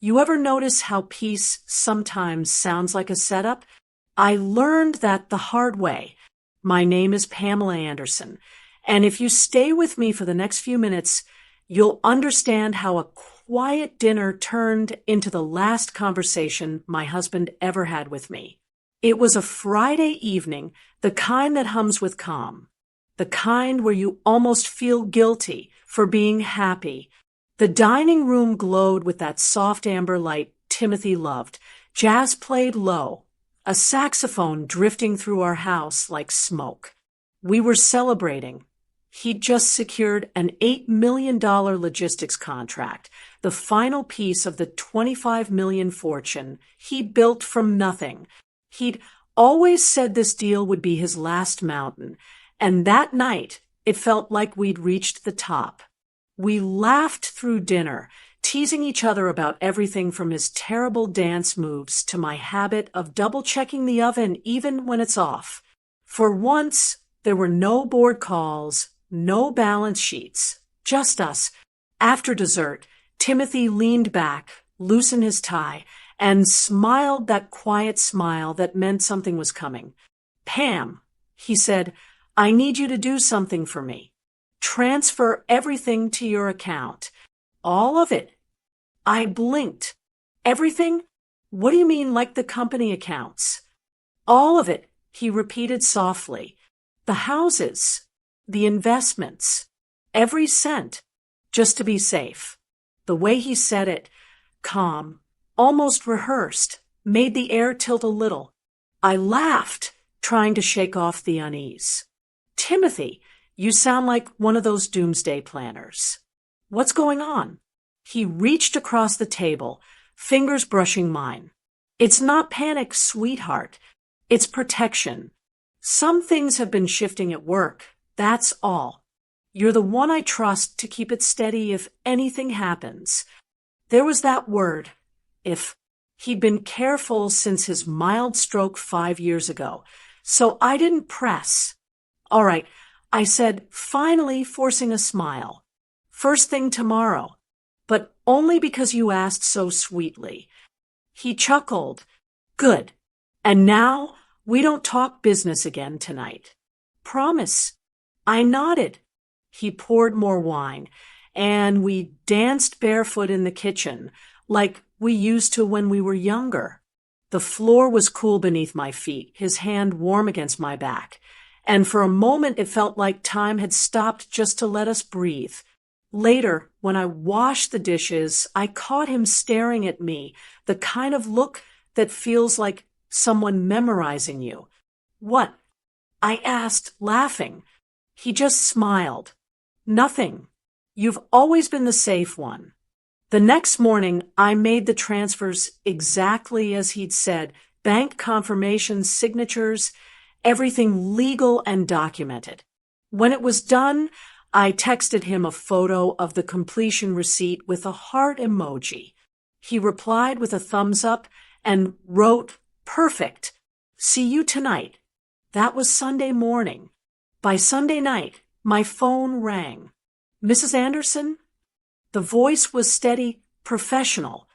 You ever notice how peace sometimes sounds like a setup? I learned that the hard way. My name is Pamela Anderson, and if you stay with me for the next few minutes, you'll understand how a quiet dinner turned into the last conversation my husband ever had with me. It was a Friday evening, the kind that hums with calm, the kind where you almost feel guilty for being happy. The dining room glowed with that soft amber light Timothy loved. Jazz played low, a saxophone drifting through our house like smoke. We were celebrating. He'd just secured an $8 million logistics contract, the final piece of the $25 million fortune he built from nothing. He'd always said this deal would be his last mountain, and that night it felt like we'd reached the top. We laughed through dinner, teasing each other about everything from his terrible dance moves to my habit of double-checking the oven even when it's off. For once, there were no board calls, no balance sheets, just us. After dessert, Timothy leaned back, loosened his tie, and smiled that quiet smile that meant something was coming. "Pam," he said, "I need you to do something for me. Transfer everything to your account. All of it." I blinked. "Everything? What do you mean, like the company accounts?" "All of it," he repeated softly. "The houses, the investments, every cent, just to be safe." The way he said it, calm, almost rehearsed, made the air tilt a little. I laughed, trying to shake off the unease. "Timothy, you sound like one of those doomsday planners. What's going on?" He reached across the table, fingers brushing mine. "It's not panic, sweetheart. It's protection. Some things have been shifting at work, that's all. You're the one I trust to keep it steady if anything happens." There was that word, if. He'd been careful since his mild stroke 5 years ago, so I didn't press. "All right," I said, finally forcing a smile. "First thing tomorrow, but only because you asked so sweetly." He chuckled. "Good. And now we don't talk business again tonight." "Promise." I nodded. He poured more wine, and we danced barefoot in the kitchen, like we used to when we were younger. The floor was cool beneath my feet, his hand warm against my back, and for a moment it felt like time had stopped just to let us breathe. Later, when I washed the dishes, I caught him staring at me, the kind of look that feels like someone memorizing you. "What?" I asked, laughing. He just smiled. "Nothing. You've always been the safe one." The next morning, I made the transfers exactly as he'd said, bank confirmations, signatures, everything legal and documented. When it was done, I texted him a photo of the completion receipt with a heart emoji. He replied with a thumbs up and wrote, "Perfect. See you tonight." That was Sunday morning. By Sunday night, my phone rang. "Mrs. Anderson?" The voice was steady, professional.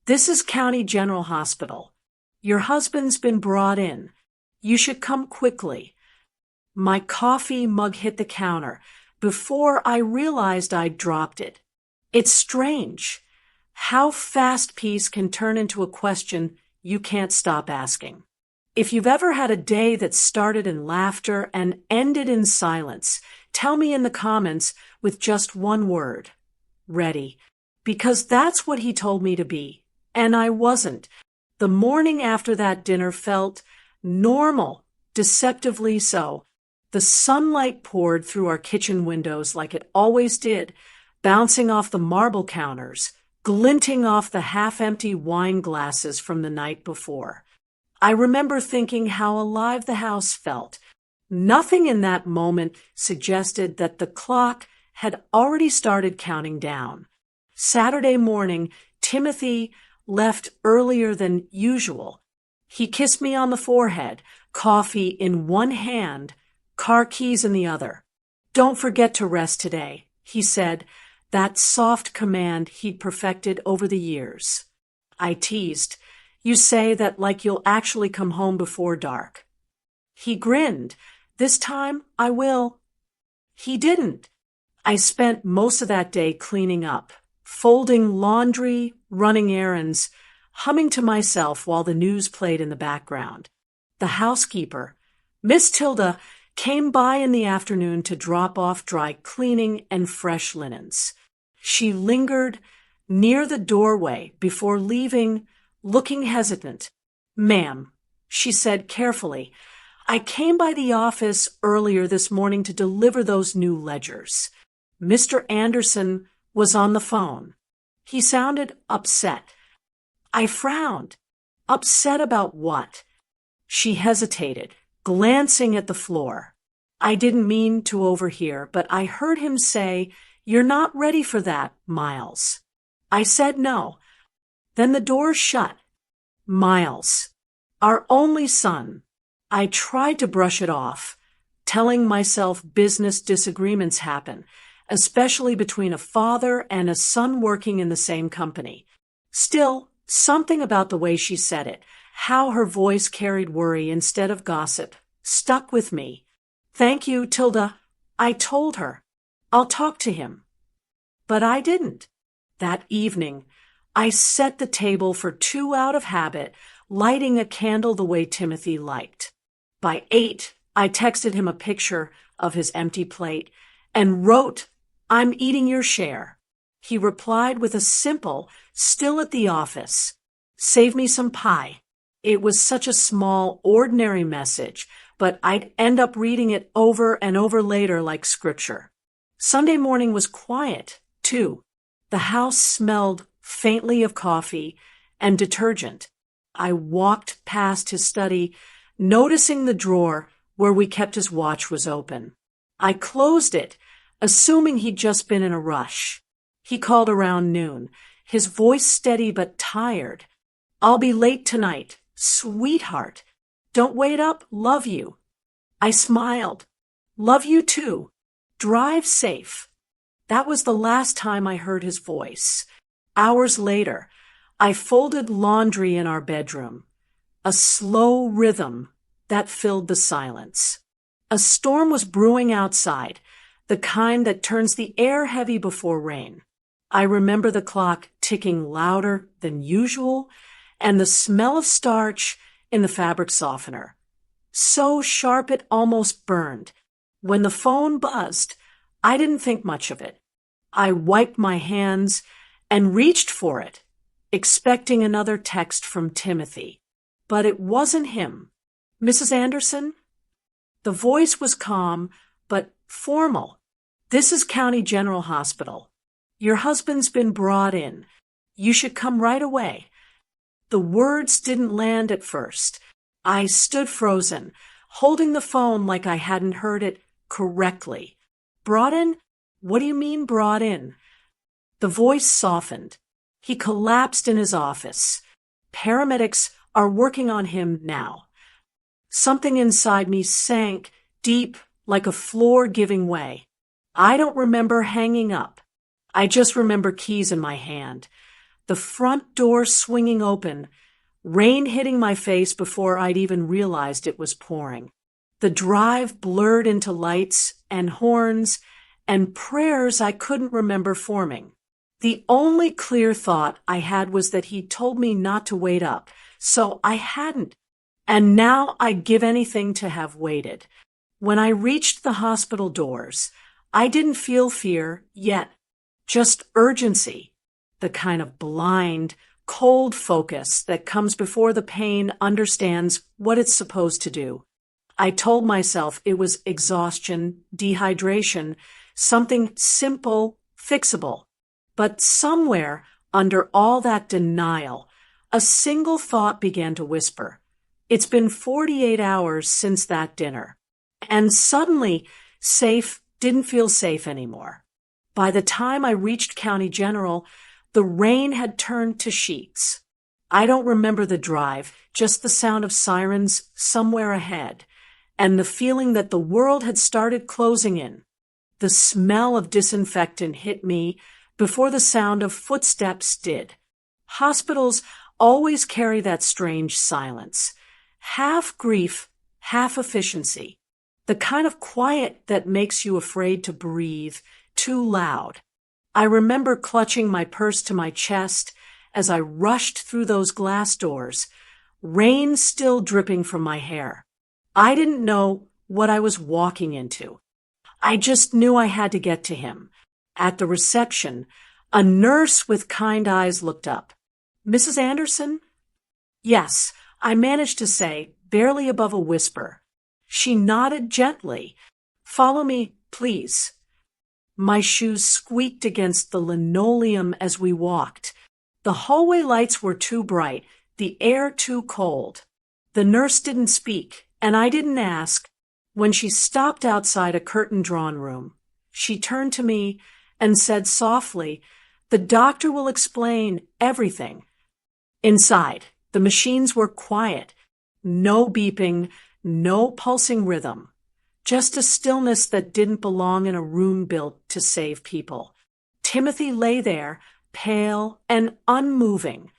"This is County General Hospital. Your husband's been brought in. You should come quickly." My coffee mug hit the counter before I realized I'd dropped it. It's strange how fast peace can turn into a question you can't stop asking. If you've ever had a day that started in laughter and ended in silence, tell me in the comments with just one word. Ready. Because that's what he told me to be. And I wasn't. The morning after that dinner felt normal, deceptively so. The sunlight poured through our kitchen windows like it always did, bouncing off the marble counters, glinting off the half-empty wine glasses from the night before. I remember thinking how alive the house felt. Nothing in that moment suggested that the clock had already started counting down. Saturday morning, Timothy left earlier than usual. He kissed me on the forehead, coffee in one hand, car keys in the other. "Don't forget to rest today," he said, that soft command he'd perfected over the years. I teased. You say that like you'll actually come home before dark. He grinned. This time I will. He didn't. I spent most of that day cleaning up, folding laundry, running errands, humming to myself while the news played in the background. The housekeeper, Miss Tilda, came by in the afternoon to drop off dry cleaning and fresh linens. She lingered near the doorway before leaving, looking hesitant. "Ma'am," she said carefully, "I came by the office earlier this morning to deliver those new ledgers. Mr. Anderson was on the phone. He sounded upset." I frowned. Upset about what? She hesitated, glancing at the floor. I didn't mean to overhear, but I heard him say, "You're not ready for that, Miles." I said no. Then the door shut. Miles, our only son. I tried to brush it off, telling myself business disagreements happen, especially between a father and a son working in the same company. Still, something about the way she said it, how her voice carried worry instead of gossip, stuck with me. "Thank you, Tilda," I told her. "I'll talk to him." But I didn't. That evening, I set the table for 2 out of habit, lighting a candle the way Timothy liked. By 8, I texted him a picture of his empty plate and wrote, "I'm eating your share." He replied with a simple, "Still at the office. Save me some pie." It was such a small, ordinary message, but I'd end up reading it over and over later like scripture. Sunday morning was quiet, too. The house smelled faintly of coffee and detergent. I walked past his study, noticing the drawer where we kept his watch was open. I closed it, assuming he'd just been in a rush. He called around noon, his voice steady but tired. "I'll be late tonight. Sweetheart. Don't wait up. Love you." I smiled. "Love you too. Drive safe." That was the last time I heard his voice. Hours later, I folded laundry in our bedroom. A slow rhythm that filled the silence. A storm was brewing outside, the kind that turns the air heavy before rain. I remember the clock ticking louder than usual and the smell of starch in the fabric softener. So sharp it almost burned. When the phone buzzed, I didn't think much of it. I wiped my hands and reached for it, expecting another text from Timothy. But it wasn't him. "Mrs. Anderson?" The voice was calm, but formal. "This is County General Hospital. Your husband's been brought in. You should come right away." The words didn't land at first. I stood frozen, holding the phone like I hadn't heard it correctly. "Brought in? What do you mean brought in?" The voice softened. He collapsed in his office. "Paramedics are working on him now." Something inside me sank deep like a floor giving way. I don't remember hanging up. I just remember keys in my hand. The front door swinging open, rain hitting my face before I'd even realized it was pouring. The drive blurred into lights and horns and prayers I couldn't remember forming. The only clear thought I had was that he'd told me not to wait up, so I hadn't. And now I'd give anything to have waited. When I reached the hospital doors, I didn't feel fear yet, just urgency, the kind of blind, cold focus that comes before the pain understands what it's supposed to do. I told myself it was exhaustion, dehydration, something simple, fixable. But somewhere under all that denial, a single thought began to whisper. It's been 48 hours since that dinner. And suddenly, safe didn't feel safe anymore. By the time I reached County General, the rain had turned to sheets. I don't remember the drive, just the sound of sirens somewhere ahead, and the feeling that the world had started closing in. The smell of disinfectant hit me before the sound of footsteps did. Hospitals always carry that strange silence. Half grief, half efficiency. The kind of quiet that makes you afraid to breathe, too loud. I remember clutching my purse to my chest as I rushed through those glass doors, rain still dripping from my hair. I didn't know what I was walking into. I just knew I had to get to him. At the reception, a nurse with kind eyes looked up. "Mrs. Anderson?" "Yes," I managed to say, barely above a whisper. She nodded gently. "Follow me, please." My shoes squeaked against the linoleum as we walked. The hallway lights were too bright, the air too cold. The nurse didn't speak, and I didn't ask. When she stopped outside a curtain-drawn room, she turned to me and said softly, "The doctor will explain everything." Inside, the machines were quiet. No beeping, no pulsing rhythm. Just a stillness that didn't belong in a room built to save people. Timothy lay there, pale and unmoving.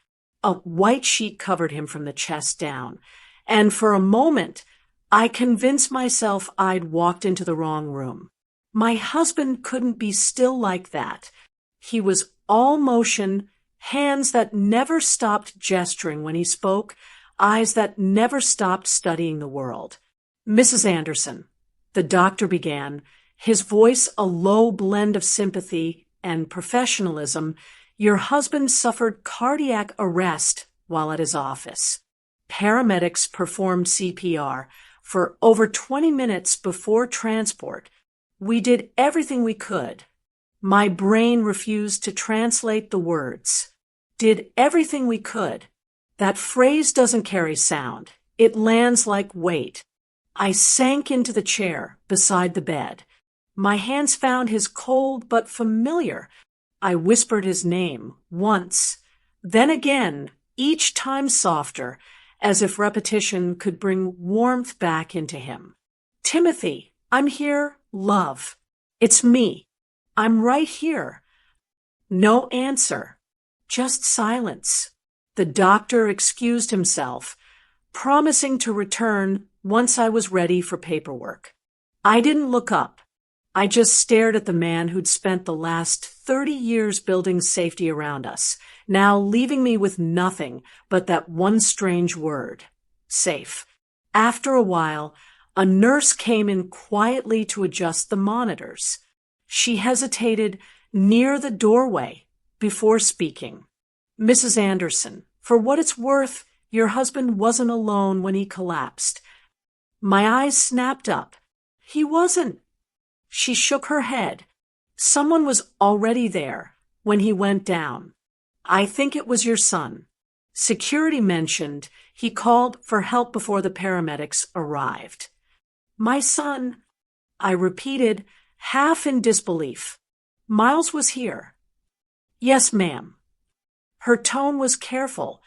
A white sheet covered him from the chest down, and for a moment, I convinced myself I'd walked into the wrong room. My husband couldn't be still like that. He was all motion, hands that never stopped gesturing when he spoke, eyes that never stopped studying the world. "Mrs. Anderson," the doctor began, his voice a low blend of sympathy and professionalism, "your husband suffered cardiac arrest while at his office. Paramedics performed CPR for over 20 minutes before transport. We did everything we could. My brain refused to translate the words. Did everything we could. That phrase doesn't carry sound. It lands like weight. I sank into the chair beside the bed. My hands found his cold but familiar. I whispered his name once, then again, each time softer, as if repetition could bring warmth back into him. "Timothy, I'm here, love. It's me. I'm right here." No answer, just silence. The doctor excused himself, promising to return once I was ready for paperwork. I didn't look up. I just stared at the man who'd spent the last 30 years building safety around us, now leaving me with nothing but that one strange word, safe. After a while, a nurse came in quietly to adjust the monitors. She hesitated near the doorway before speaking. "Mrs. Anderson, for what it's worth, your husband wasn't alone when he collapsed." My eyes snapped up. "He wasn't." She shook her head. "Someone was already there when he went down. I think it was your son. Security mentioned he called for help before the paramedics arrived." "My son," I repeated, half in disbelief. "Miles was here." "Yes, ma'am." Her tone was careful.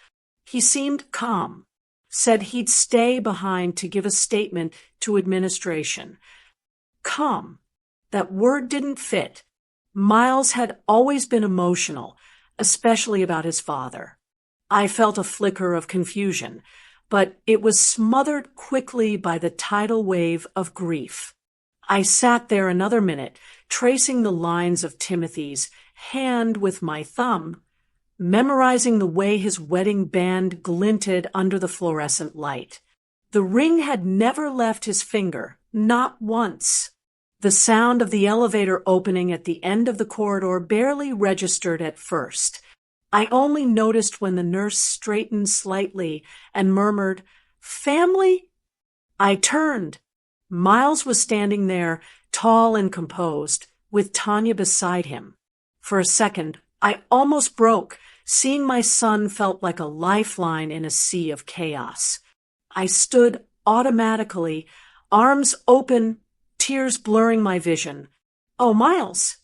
He seemed calm. Said he'd stay behind to give a statement to administration. Calm. That word didn't fit. Miles had always been emotional, especially about his father. I felt a flicker of confusion, but it was smothered quickly by the tidal wave of grief. I sat there another minute, tracing the lines of Timothy's hand with my thumb, memorizing the way his wedding band glinted under the fluorescent light. The ring had never left his finger, not once. The sound of the elevator opening at the end of the corridor barely registered at first. I only noticed when the nurse straightened slightly and murmured, "Family?" I turned. Miles was standing there, tall and composed, with Tanya beside him. For a second, I almost broke. Seeing my son felt like a lifeline in a sea of chaos. I stood automatically, arms open, tears blurring my vision. "Oh, Miles!"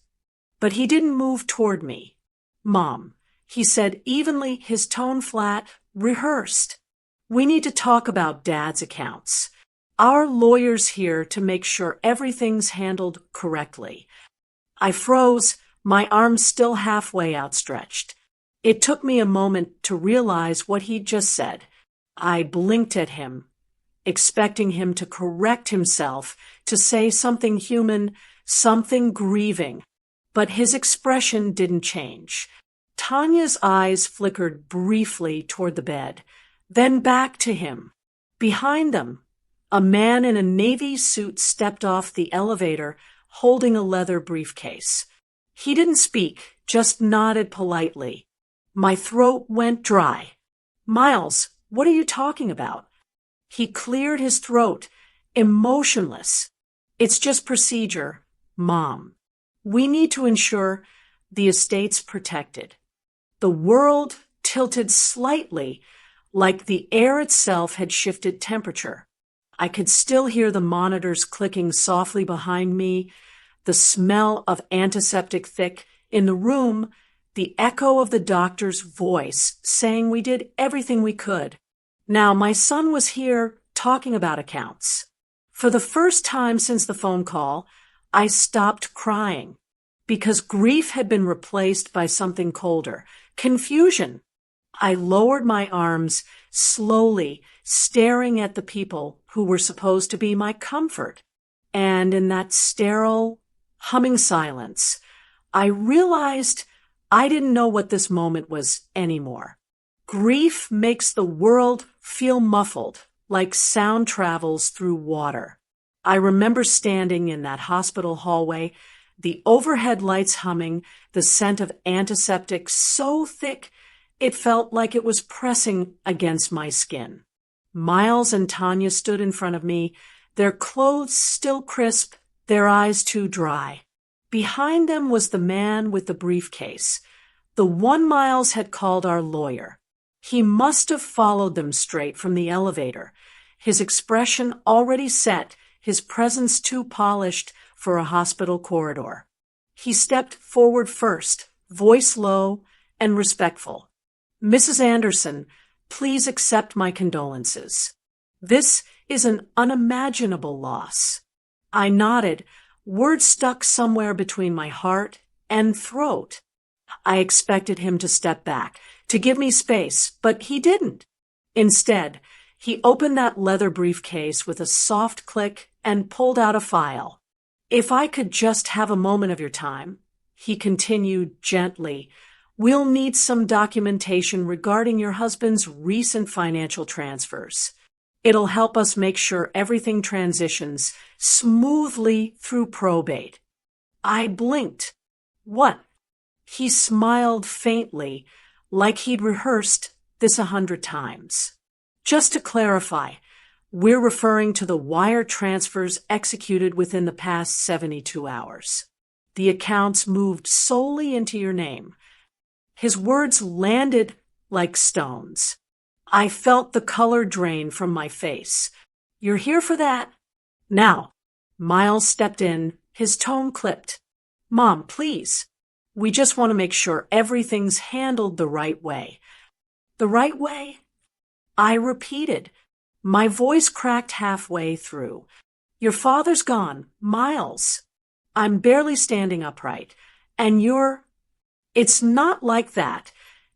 But he didn't move toward me. "Mom," he said evenly, his tone flat, rehearsed. "We need to talk about Dad's accounts. Our lawyer's here to make sure everything's handled correctly." I froze, my arms still halfway outstretched. It took me a moment to realize what he'd just said. I blinked at him, expecting him to correct himself, to say something human, something grieving. But his expression didn't change. Tanya's eyes flickered briefly toward the bed, then back to him. Behind them, a man in a navy suit stepped off the elevator holding a leather briefcase. He didn't speak, just nodded politely. My throat went dry. Miles, what are you talking about? He cleared his throat, emotionless. It's just procedure, Mom. We need to ensure the estate's protected. The world tilted slightly, like the air itself had shifted temperature. I could still hear the monitors clicking softly behind me, the smell of antiseptic thick in the room, the echo of the doctor's voice saying we did everything we could. Now, my son was here talking about accounts. For the first time since the phone call, I stopped crying because grief had been replaced by something colder, confusion. I lowered my arms slowly, staring at the people who were supposed to be my comfort. And in that sterile, humming silence, I realized I didn't know what this moment was anymore. Grief makes the world feel muffled, like sound travels through water. I remember standing in that hospital hallway, the overhead lights humming, the scent of antiseptic so thick it felt like it was pressing against my skin. Miles and Tanya stood in front of me, their clothes still crisp, their eyes too dry. Behind them was the man with the briefcase, the one Miles had called our lawyer. He must have followed them straight from the elevator, his expression already set, his presence too polished for a hospital corridor. He stepped forward first, voice low and respectful. Mrs. Anderson, please accept my condolences. This is an unimaginable loss. I nodded, words stuck somewhere between my heart and throat. I expected him to step back, to give me space, but he didn't. Instead, he opened that leather briefcase with a soft click and pulled out a file. If I could just have a moment of your time, he continued gently, we'll need some documentation regarding your husband's recent financial transfers. It'll help us make sure everything transitions smoothly through probate. I blinked. What? He smiled faintly, like he'd rehearsed this 100 times. Just to clarify, we're referring to the wire transfers executed within the past 72 hours. The accounts moved solely into your name. His words landed like stones. I felt the color drain from my face. You're here for that? Now, Miles stepped in, his tone clipped. Mom, please. We just want to make sure everything's handled the right way. The right way? I repeated. My voice cracked halfway through. Your father's gone, Miles. I'm barely standing upright. And It's not like that.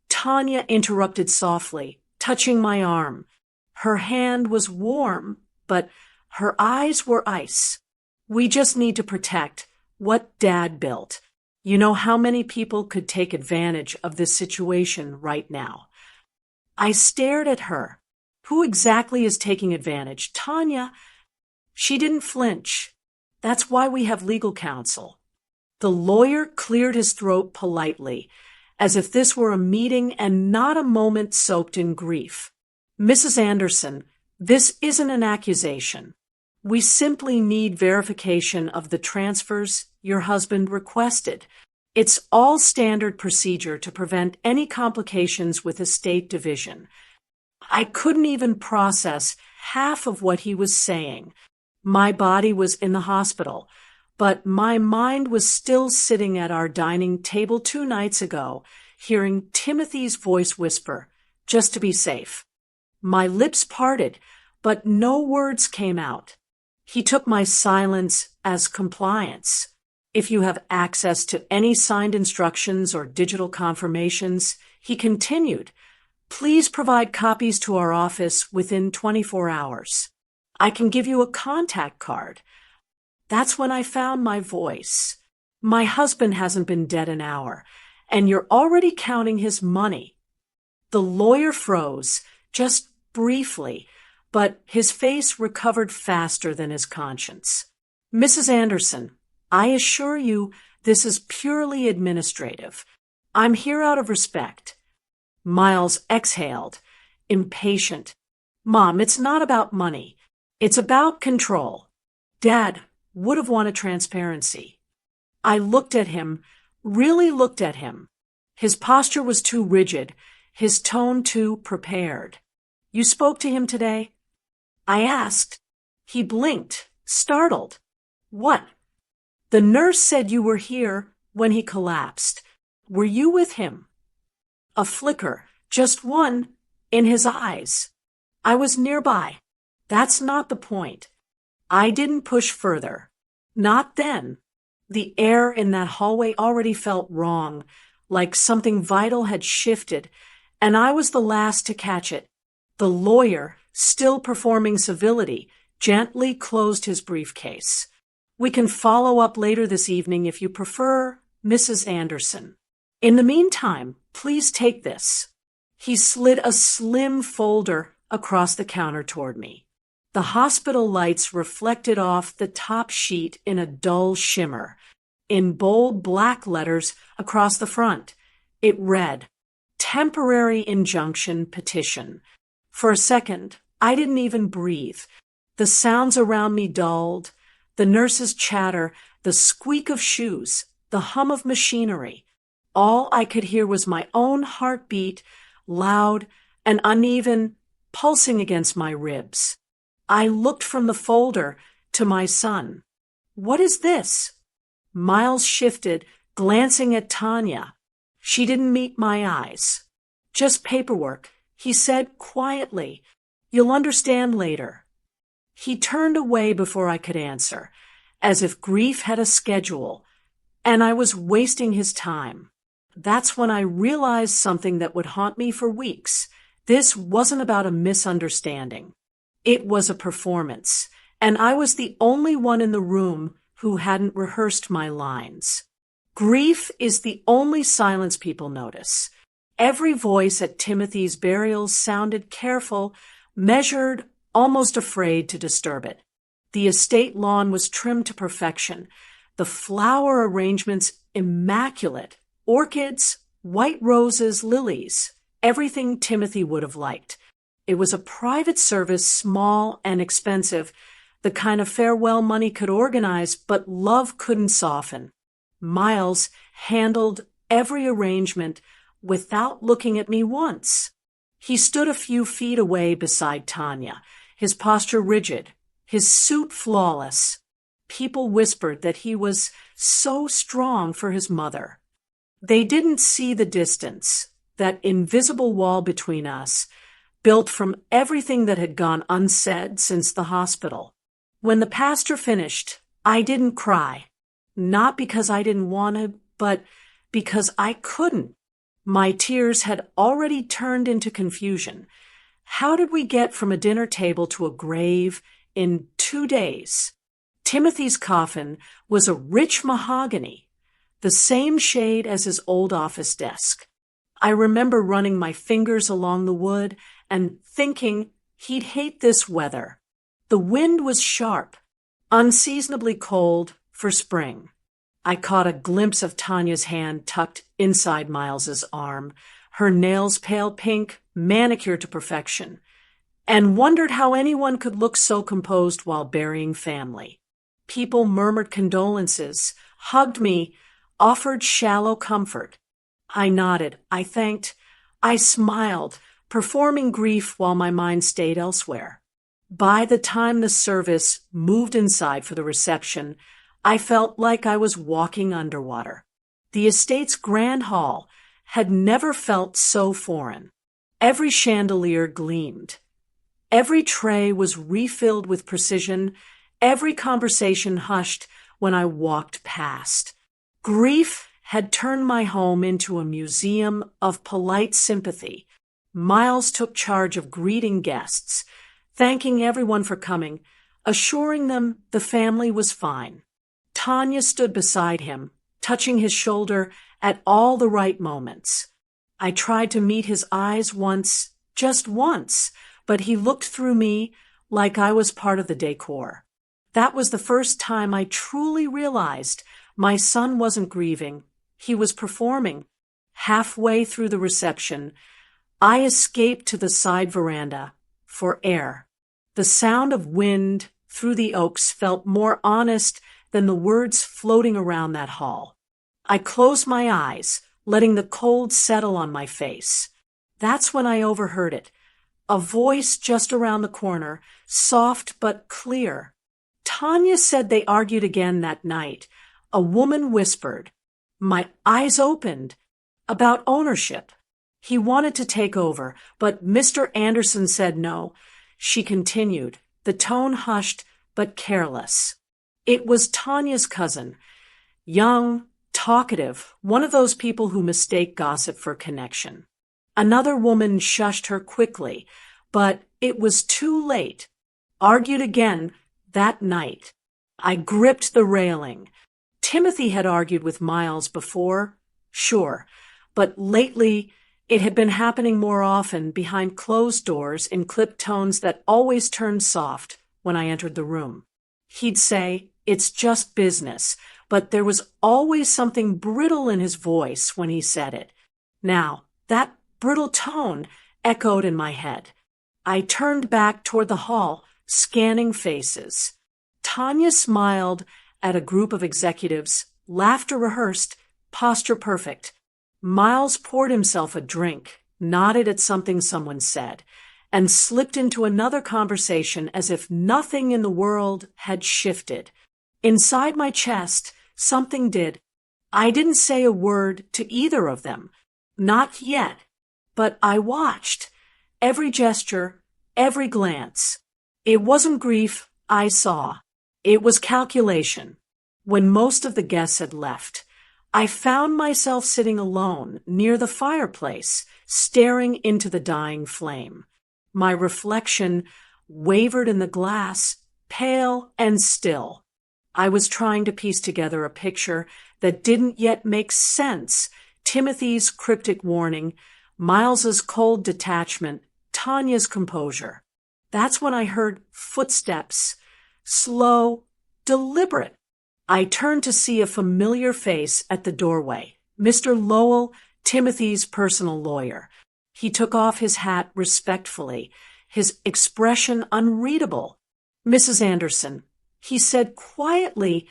Tanya interrupted softly, touching my arm. Her hand was warm, but her eyes were ice. We just need to protect what Dad built. You know how many people could take advantage of this situation right now? I stared at her. Who exactly is taking advantage? Tanya. She didn't flinch. That's why we have legal counsel. The lawyer cleared his throat politely, as if this were a meeting and not a moment soaked in grief. Mrs. Anderson, this isn't an accusation. We simply need verification of the transfers your husband requested. It's all standard procedure to prevent any complications with estate division. I couldn't even process half of what he was saying. My body was in the hospital, but my mind was still sitting at our dining table 2 nights ago, hearing Timothy's voice whisper, just to be safe. My lips parted, but no words came out. He took my silence as compliance. If you have access to any signed instructions or digital confirmations, He continued, "Please provide copies to our office within 24 hours. I can give you a contact card." That's when I found my voice. "My husband hasn't been dead an hour, and you're already counting his money." The lawyer froze, just briefly, but his face recovered faster than his conscience. "Mrs. Anderson, I assure you this is purely administrative. I'm here out of respect." Miles exhaled, impatient. "Mom, it's not about money. It's about control. Dad would have wanted transparency." I looked at him, really looked at him. His posture was too rigid, his tone too prepared. "You spoke to him today?" I asked. He blinked, startled. "What?" "The nurse said you were here when he collapsed. Were you with him?" A flicker, just one, in his eyes. "I was nearby. That's not the point." I didn't push further. Not then. The air in that hallway already felt wrong, like something vital had shifted, and I was the last to catch it. The lawyer, still performing civility, gently closed his briefcase. "We can follow up later this evening if you prefer, Mrs. Anderson. In the meantime, please take this." He slid a slim folder across the counter toward me. The hospital lights reflected off the top sheet in a dull shimmer. In bold black letters across the front, it read, "Temporary Injunction Petition." For a second, I didn't even breathe. The sounds around me dulled, the nurse's chatter, the squeak of shoes, the hum of machinery. All I could hear was my own heartbeat, loud and uneven, pulsing against my ribs. I looked from the folder to my son. "What is this?" Miles shifted, glancing at Tanya. She didn't meet my eyes. "Just paperwork," he said quietly. "You'll understand later." He turned away before I could answer, as if grief had a schedule, and I was wasting his time. That's when I realized something that would haunt me for weeks. This wasn't about a misunderstanding. It was a performance, and I was the only one in the room who hadn't rehearsed my lines. Grief is the only silence people notice. Every voice at Timothy's burial sounded careful, measured, almost afraid to disturb it. The estate lawn was trimmed to perfection, the flower arrangements immaculate, orchids, white roses, lilies, everything Timothy would have liked. It was a private service, small and expensive, the kind of farewell money could organize, but love couldn't soften. Miles handled every arrangement without looking at me once. He stood a few feet away beside Tanya, his posture rigid, his suit flawless. People whispered that he was so strong for his mother. They didn't see the distance, that invisible wall between us, built from everything that had gone unsaid since the hospital. When the pastor finished, I didn't cry. Not because I didn't want to, but because I couldn't. My tears had already turned into confusion. How did we get from a dinner table to a grave in 2 days? Timothy's coffin was a rich mahogany, the same shade as his old office desk. I remember running my fingers along the wood and thinking he'd hate this weather. The wind was sharp, unseasonably cold for spring. I caught a glimpse of Tanya's hand tucked inside Miles's arm, her nails pale pink, manicured to perfection, and wondered how anyone could look so composed while burying family. People murmured condolences, hugged me, offered shallow comfort. I nodded, I thanked, I smiled, performing grief while my mind stayed elsewhere. By the time the service moved inside for the reception, I felt like I was walking underwater. The estate's grand hall had never felt so foreign. Every chandelier gleamed. Every tray was refilled with precision, every conversation hushed when I walked past. Grief had turned my home into a museum of polite sympathy. Miles took charge of greeting guests, thanking everyone for coming, assuring them the family was fine. Tanya stood beside him, touching his shoulder at all the right moments. I tried to meet his eyes once, just once, but he looked through me like I was part of the decor. That was the first time I truly realized my son wasn't grieving. He was performing. Halfway through the reception, I escaped to the side veranda for air. The sound of wind through the oaks felt more honest than the words floating around that hall. I closed my eyes, letting the cold settle on my face. That's when I overheard it. A voice just around the corner, soft but clear. Tanya said they argued again that night. A woman whispered. My eyes opened. About ownership. He wanted to take over, but Mr. Anderson said no. She continued, the tone hushed but careless. It was Tanya's cousin. Young, talkative, one of those people who mistake gossip for connection. Another woman shushed her quickly, but it was too late. Argued again that night. I gripped the railing. Timothy had argued with Miles before, sure, but lately it had been happening more often behind closed doors in clipped tones that always turned soft when I entered the room. He'd say, it's just business, but there was always something brittle in his voice when he said it. Now, that brittle tone echoed in my head. I turned back toward the hall, scanning faces. Tanya smiled at a group of executives, laughter rehearsed, posture perfect. Miles poured himself a drink, nodded at something someone said, and slipped into another conversation as if nothing in the world had shifted. Inside my chest, something did. I didn't say a word to either of them. Not yet. But I watched. Every gesture, every glance. It wasn't grief I saw. It was calculation. When most of the guests had left, I found myself sitting alone near the fireplace, staring into the dying flame. My reflection wavered in the glass, pale and still. I was trying to piece together a picture that didn't yet make sense. Timothy's cryptic warning, Miles's cold detachment, Tanya's composure. That's when I heard footsteps, slow, deliberate. I turned to see a familiar face at the doorway, Mr. Lowell, Timothy's personal lawyer. He took off his hat respectfully, his expression unreadable. Mrs. Anderson, he said quietly,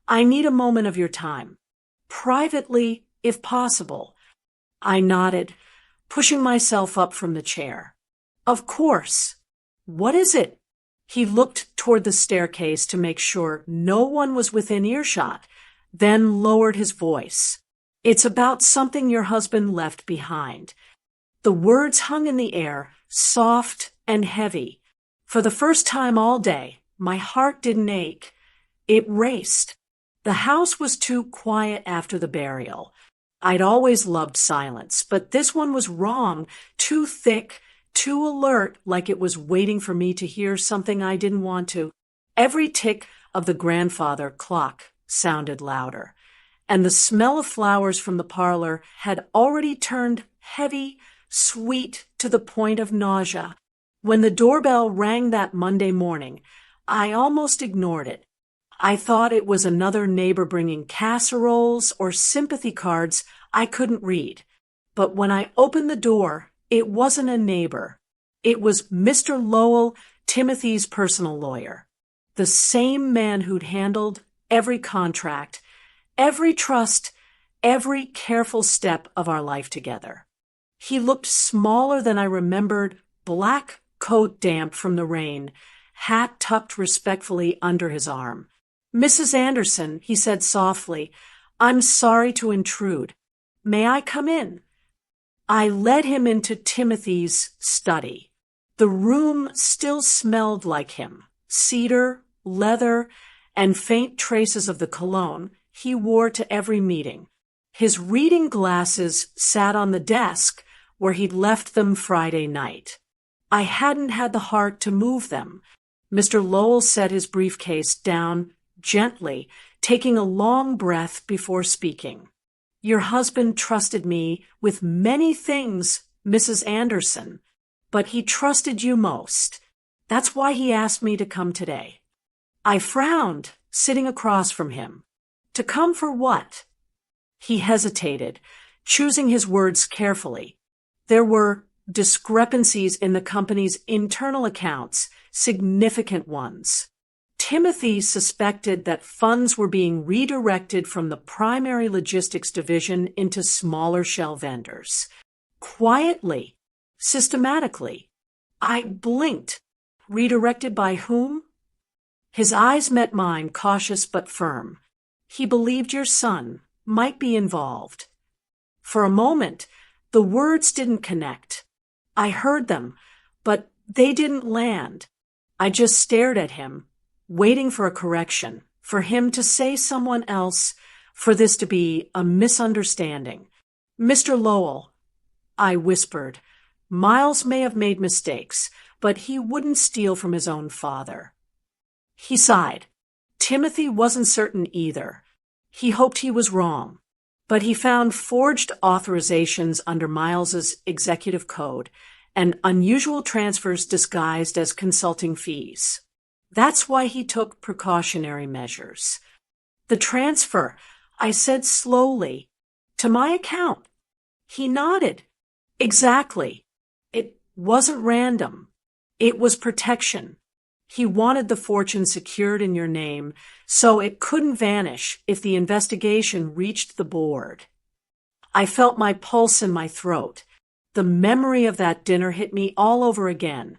I need a moment of your time. Privately, if possible. I nodded, pushing myself up from the chair. Of course. What is it? He looked toward the staircase to make sure no one was within earshot, then lowered his voice. It's about something your husband left behind. The words hung in the air, soft and heavy. For the first time all day, my heart didn't ache. It raced. The house was too quiet after the burial. I'd always loved silence, but this one was wrong, too thick, too alert, like it was waiting for me to hear something I didn't want to. Every tick of the grandfather clock sounded louder, and the smell of flowers from the parlor had already turned heavy, sweet to the point of nausea. When the doorbell rang that Monday morning, I almost ignored it. I thought it was another neighbor bringing casseroles or sympathy cards I couldn't read. But when I opened the door, it wasn't a neighbor. It was Mr. Lowell, Timothy's personal lawyer. The same man who'd handled every contract, every trust, every careful step of our life together. He looked smaller than I remembered, black coat damp from the rain, hat tucked respectfully under his arm. Mrs. Anderson, he said softly, I'm sorry to intrude. May I come in? I led him into Timothy's study. The room still smelled like him, cedar, leather, and faint traces of the cologne he wore to every meeting. His reading glasses sat on the desk where he'd left them Friday night. I hadn't had the heart to move them. Mr. Lowell set his briefcase down gently, taking a long breath before speaking. Your husband trusted me with many things, Mrs. Anderson, but he trusted you most. That's why he asked me to come today. I frowned, sitting across from him. To come for what? He hesitated, choosing his words carefully. There were discrepancies in the company's internal accounts, significant ones. Timothy suspected that funds were being redirected from the primary logistics division into smaller shell vendors. Quietly, systematically. I blinked. Redirected by whom? His eyes met mine, cautious but firm. He believed your son might be involved. For a moment, the words didn't connect. I heard them, but they didn't land. I just stared at him, waiting for a correction, for him to say someone else, for this to be a misunderstanding. Mr. Lowell, I whispered, Miles may have made mistakes, but he wouldn't steal from his own father. He sighed. Timothy wasn't certain either. He hoped he was wrong, but he found forged authorizations under Miles's executive code and unusual transfers disguised as consulting fees. That's why he took precautionary measures. The transfer, I said slowly, to my account. He nodded. Exactly. It wasn't random. It was protection. He wanted the fortune secured in your name, so it couldn't vanish if the investigation reached the board. I felt my pulse in my throat. The memory of that dinner hit me all over again.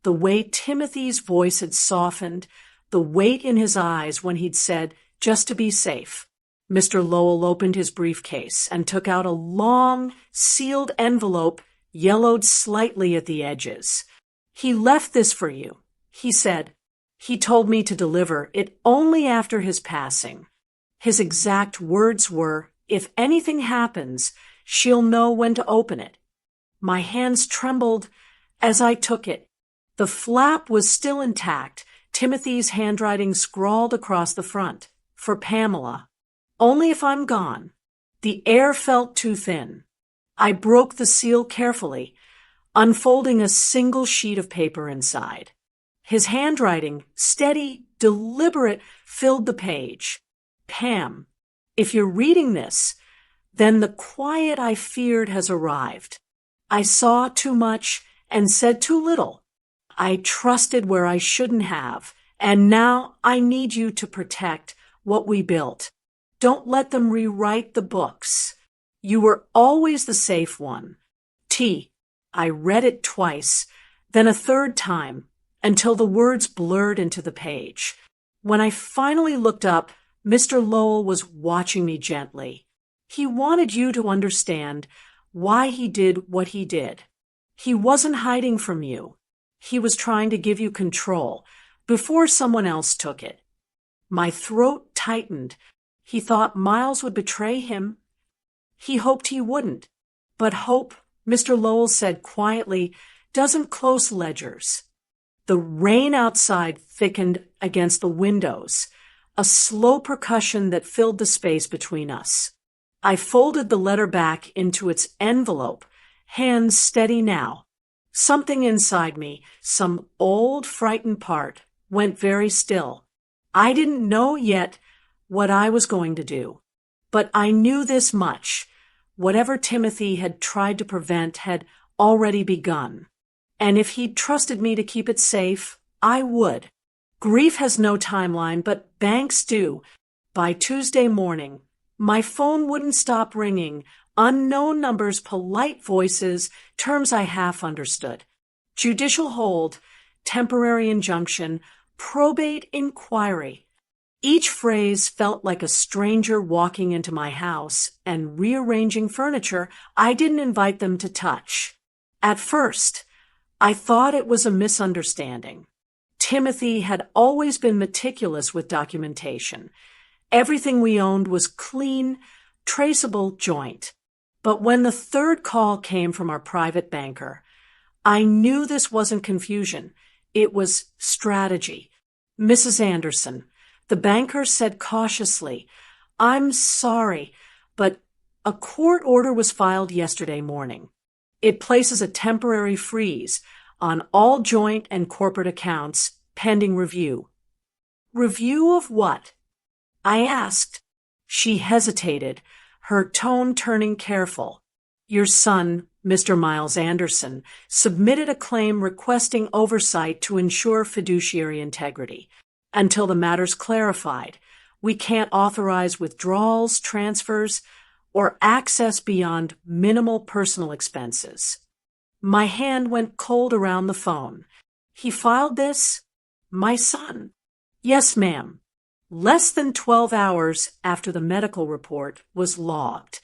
The way Timothy's voice had softened, the weight in his eyes when he'd said, just to be safe. Mr. Lowell opened his briefcase and took out a long, sealed envelope, yellowed slightly at the edges. He left this for you, he said. He told me to deliver it only after his passing. His exact words were, if anything happens, she'll know when to open it. My hands trembled as I took it. The flap was still intact, Timothy's handwriting scrawled across the front. For Pamela. Only if I'm gone. The air felt too thin. I broke the seal carefully, unfolding a single sheet of paper inside. His handwriting, steady, deliberate, filled the page. Pam, if you're reading this, then the quiet I feared has arrived. I saw too much and said too little. I trusted where I shouldn't have, and now I need you to protect what we built. Don't let them rewrite the books. You were always the safe one. T. I read it twice, then a third time, until the words blurred into the page. When I finally looked up, Mr. Lowell was watching me gently. He wanted you to understand why he did what he did. He wasn't hiding from you. He was trying to give you control before someone else took it. My throat tightened. He thought Miles would betray him. He hoped he wouldn't. But hope, Mr. Lowell said quietly, doesn't close ledgers. The rain outside thickened against the windows, a slow percussion that filled the space between us. I folded the letter back into its envelope, hands steady now. Something inside me, some old frightened part, went very still. I didn't know yet what I was going to do, but I knew this much. Whatever Timothy had tried to prevent had already begun. And if he'd trusted me to keep it safe, I would. Grief has no timeline, but banks do. By Tuesday morning, my phone wouldn't stop ringing. Unknown numbers, polite voices, terms I half understood. Judicial hold, temporary injunction, probate inquiry. Each phrase felt like a stranger walking into my house and rearranging furniture I didn't invite them to touch. At first, I thought it was a misunderstanding. Timothy had always been meticulous with documentation. Everything we owned was clean, traceable joint. But when the third call came from our private banker, I knew this wasn't confusion. It was strategy. Mrs. Anderson, the banker said cautiously, "I'm sorry, but a court order was filed yesterday morning. It places a temporary freeze on all joint and corporate accounts pending review." "Review of what?" I asked. She hesitated, her tone turning careful. "Your son, Mr. Miles Anderson, submitted a claim requesting oversight to ensure fiduciary integrity. Until the matter's clarified, we can't authorize withdrawals, transfers, or access beyond minimal personal expenses." My hand went cold around the phone. "He filed this?" "My son." "Yes, ma'am." Less than 12 hours after the medical report was logged.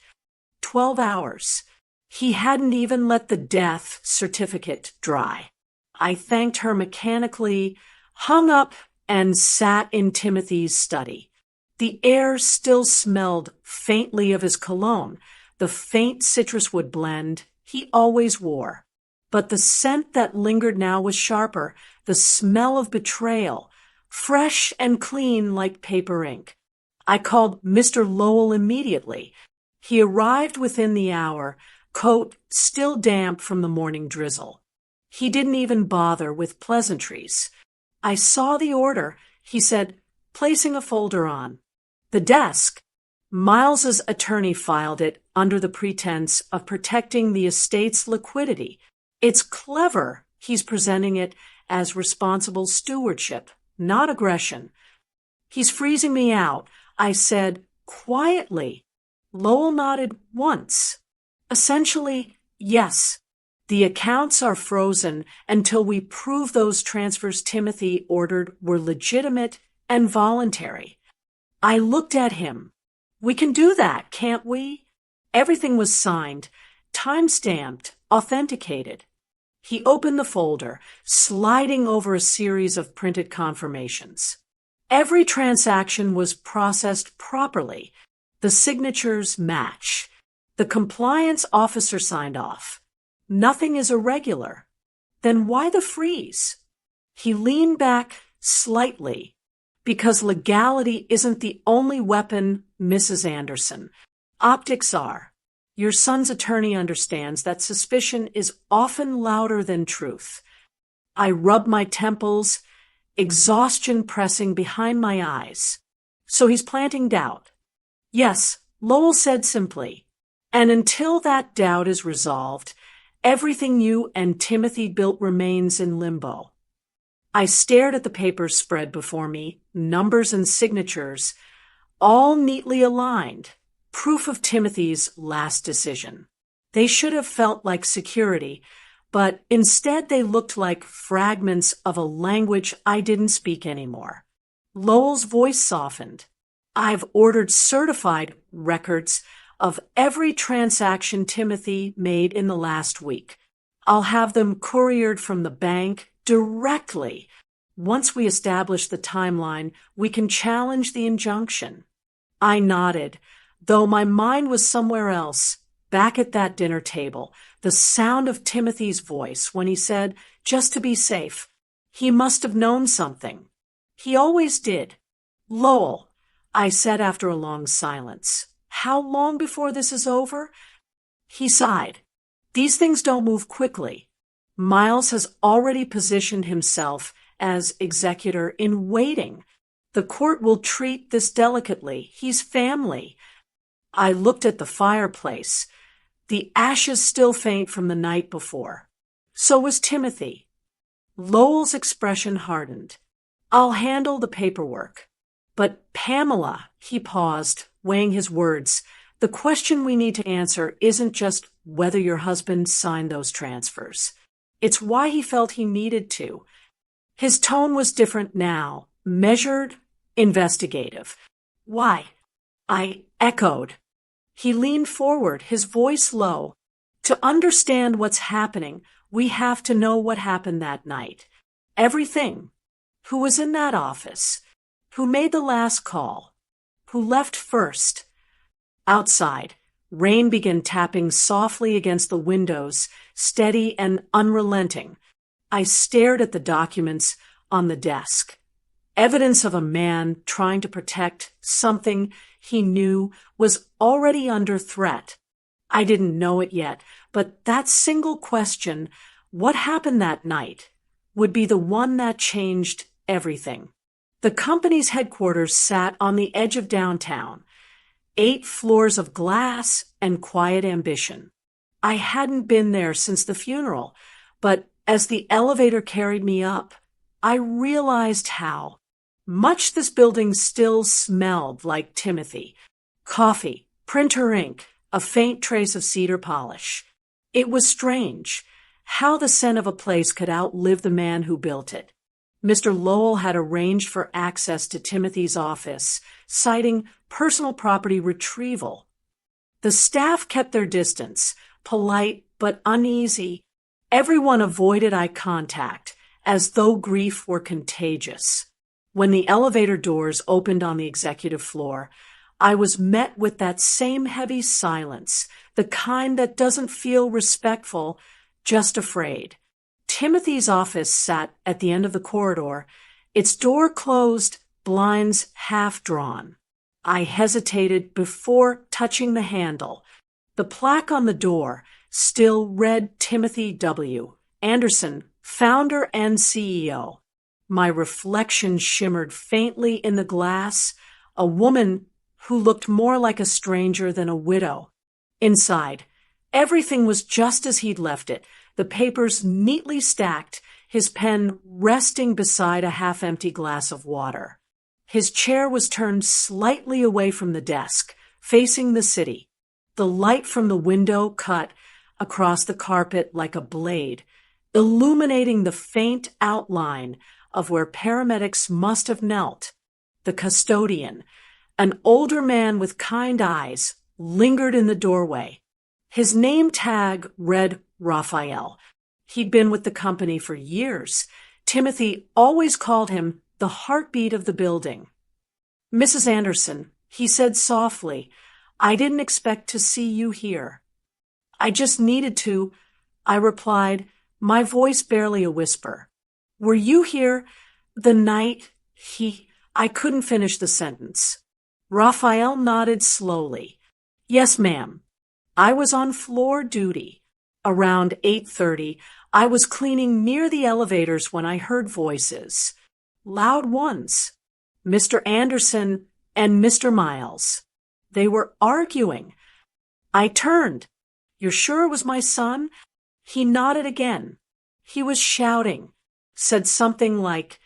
12 hours. He hadn't even let the death certificate dry. I thanked her mechanically, hung up, and sat in Timothy's study. The air still smelled faintly of his cologne, the faint citrus wood blend he always wore. But the scent that lingered now was sharper, the smell of betrayal, fresh and clean like paper ink. I called Mr. Lowell immediately. He arrived within the hour, coat still damp from the morning drizzle. He didn't even bother with pleasantries. "I saw the order," he said, placing a folder on the desk. Miles's attorney filed it under the pretense of protecting the estate's liquidity. It's clever he's presenting it as responsible stewardship, not aggression. "He's freezing me out," I said quietly. Lowell nodded once. "Essentially, yes. The accounts are frozen until we prove those transfers Timothy ordered were legitimate and voluntary." I looked at him. "We can do that, can't we?" Everything was signed, time-stamped, authenticated. He opened the folder, sliding over a series of printed confirmations. Every transaction was processed properly. The signatures match. The compliance officer signed off. Nothing is irregular. Then why the freeze? He leaned back slightly. "Because legality isn't the only weapon, Mrs. Anderson. Optics are. Your son's attorney understands that suspicion is often louder than truth." I rubbed my temples, exhaustion pressing behind my eyes. "So he's planting doubt." "Yes," Lowell said simply. "And until that doubt is resolved, everything you and Timothy built remains in limbo." I stared at the papers spread before me, numbers and signatures, all neatly aligned, proof of Timothy's last decision. They should have felt like security, but instead they looked like fragments of a language I didn't speak anymore. Lowell's voice softened. "I've ordered certified records of every transaction Timothy made in the last week. I'll have them couriered from the bank directly. Once we establish the timeline, we can challenge the injunction." I nodded, though my mind was somewhere else, back at that dinner table, the sound of Timothy's voice when he said, just to be safe, he must have known something. He always did. "Lowell," I said after a long silence, "how long before this is over?" He sighed. "These things don't move quickly. Miles has already positioned himself as executor in waiting. The court will treat this delicately. He's family." I looked at the fireplace, the ashes still faint from the night before. So was Timothy. Lowell's expression hardened. "I'll handle the paperwork. But Pamela," he paused, weighing his words, "the question we need to answer isn't just whether your husband signed those transfers. It's why he felt he needed to." His tone was different now, measured, investigative. "Why?" I echoed. He leaned forward, his voice low. "To understand what's happening, we have to know what happened that night. Everything. Who was in that office? Who made the last call? Who left first?" Outside, rain began tapping softly against the windows, steady and unrelenting. I stared at the documents on the desk. Evidence of a man trying to protect something he knew was already under threat. I didn't know it yet, but that single question, what happened that night, would be the one that changed everything. The company's headquarters sat on the edge of downtown, 8 floors of glass and quiet ambition. I hadn't been there since the funeral, but as the elevator carried me up, I realized how much this building still smelled like Timothy. Coffee, printer ink, a faint trace of cedar polish. It was strange how the scent of a place could outlive the man who built it. Mr. Lowell had arranged for access to Timothy's office, citing personal property retrieval. The staff kept their distance, polite but uneasy. Everyone avoided eye contact, as though grief were contagious. When the elevator doors opened on the executive floor, I was met with that same heavy silence, the kind that doesn't feel respectful, just afraid. Timothy's office sat at the end of the corridor, its door closed, blinds half drawn. I hesitated before touching the handle. The plaque on the door still read Timothy W. Anderson, founder and CEO. My reflection shimmered faintly in the glass, a woman who looked more like a stranger than a widow. Inside, everything was just as he'd left it, the papers neatly stacked, his pen resting beside a half-empty glass of water. His chair was turned slightly away from the desk, facing the city. The light from the window cut across the carpet like a blade, illuminating the faint outline of where paramedics must have knelt. The custodian, an older man with kind eyes, lingered in the doorway. His name tag read Raphael. He'd been with the company for years. Timothy always called him the heartbeat of the building. "Mrs. Anderson," he said softly, "I didn't expect to see you here." "I just needed to," I replied, my voice barely a whisper. "Were you here the night I couldn't finish the sentence. Raphael nodded slowly. "Yes, ma'am. I was on floor duty. Around 8:30, I was cleaning near the elevators when I heard voices. Loud ones. Mr. Anderson and Mr. Miles. They were arguing. I turned. You're sure it was my son?" He nodded again. He was shouting, said something like,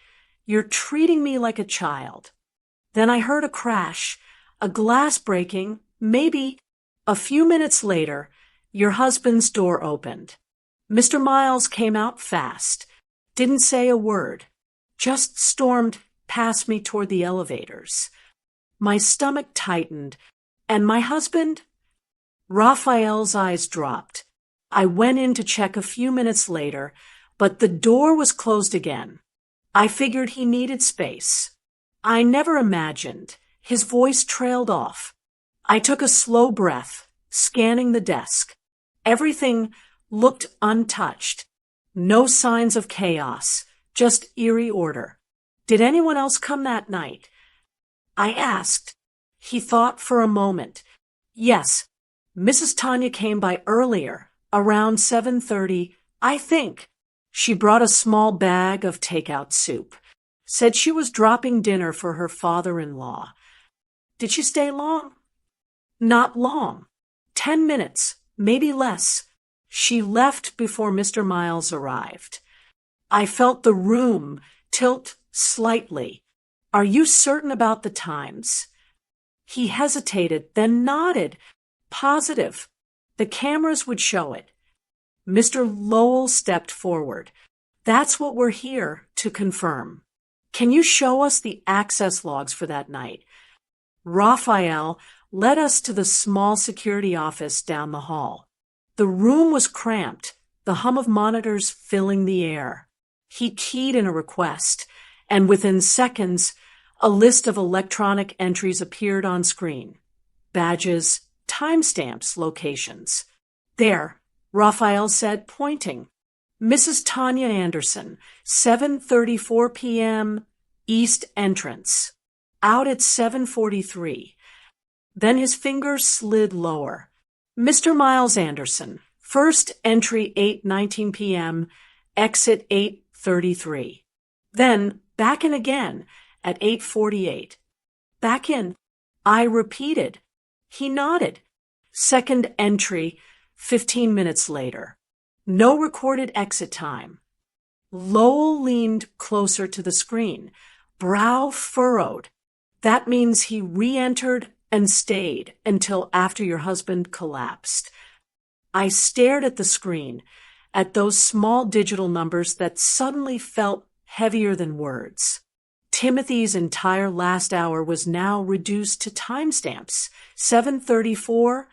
"You're treating me like a child." Then I heard a crash, a glass breaking, maybe. A few minutes later, your husband's door opened. Mr. Miles came out fast, didn't say a word, just stormed past me toward the elevators. My stomach tightened, and my husband? Raphael's eyes dropped. I went in to check a few minutes later, but the door was closed again. I figured he needed space. I never imagined. His voice trailed off. I took a slow breath, scanning the desk. Everything looked untouched. No signs of chaos, just eerie order. Did anyone else come that night? I asked. He thought for a moment. Yes, Mrs. Tanya came by earlier, around 7:30, I think. She brought a small bag of takeout soup. Said she was dropping dinner for her father-in-law. Did she stay long? Not long. 10 minutes, maybe less. She left before Mr. Miles arrived. I felt the room tilt slightly. Are you certain about the times? He hesitated, then nodded. Positive. The cameras would show it. Mr. Lowell stepped forward. That's what we're here to confirm. Can you show us the access logs for that night? Raphael led us to the small security office down the hall. The room was cramped, the hum of monitors filling the air. He keyed in a request, and within seconds, a list of electronic entries appeared on screen. Badges, timestamps locations. There, Raphael said, pointing. Mrs. Tanya Anderson, 7:34 p.m., East Entrance. Out at 7:43. Then his fingers slid lower. Mr. Miles Anderson, first entry 8:19 p.m., exit 8:33. Then back in again at 8:48. Back in. I repeated. He nodded. Second entry 15 minutes later. No recorded exit time. Lowell leaned closer to the screen, brow furrowed. That means he re-entered and stayed until after your husband collapsed. I stared at the screen, at those small digital numbers that suddenly felt heavier than words. Timothy's entire last hour was now reduced to timestamps: 7:34,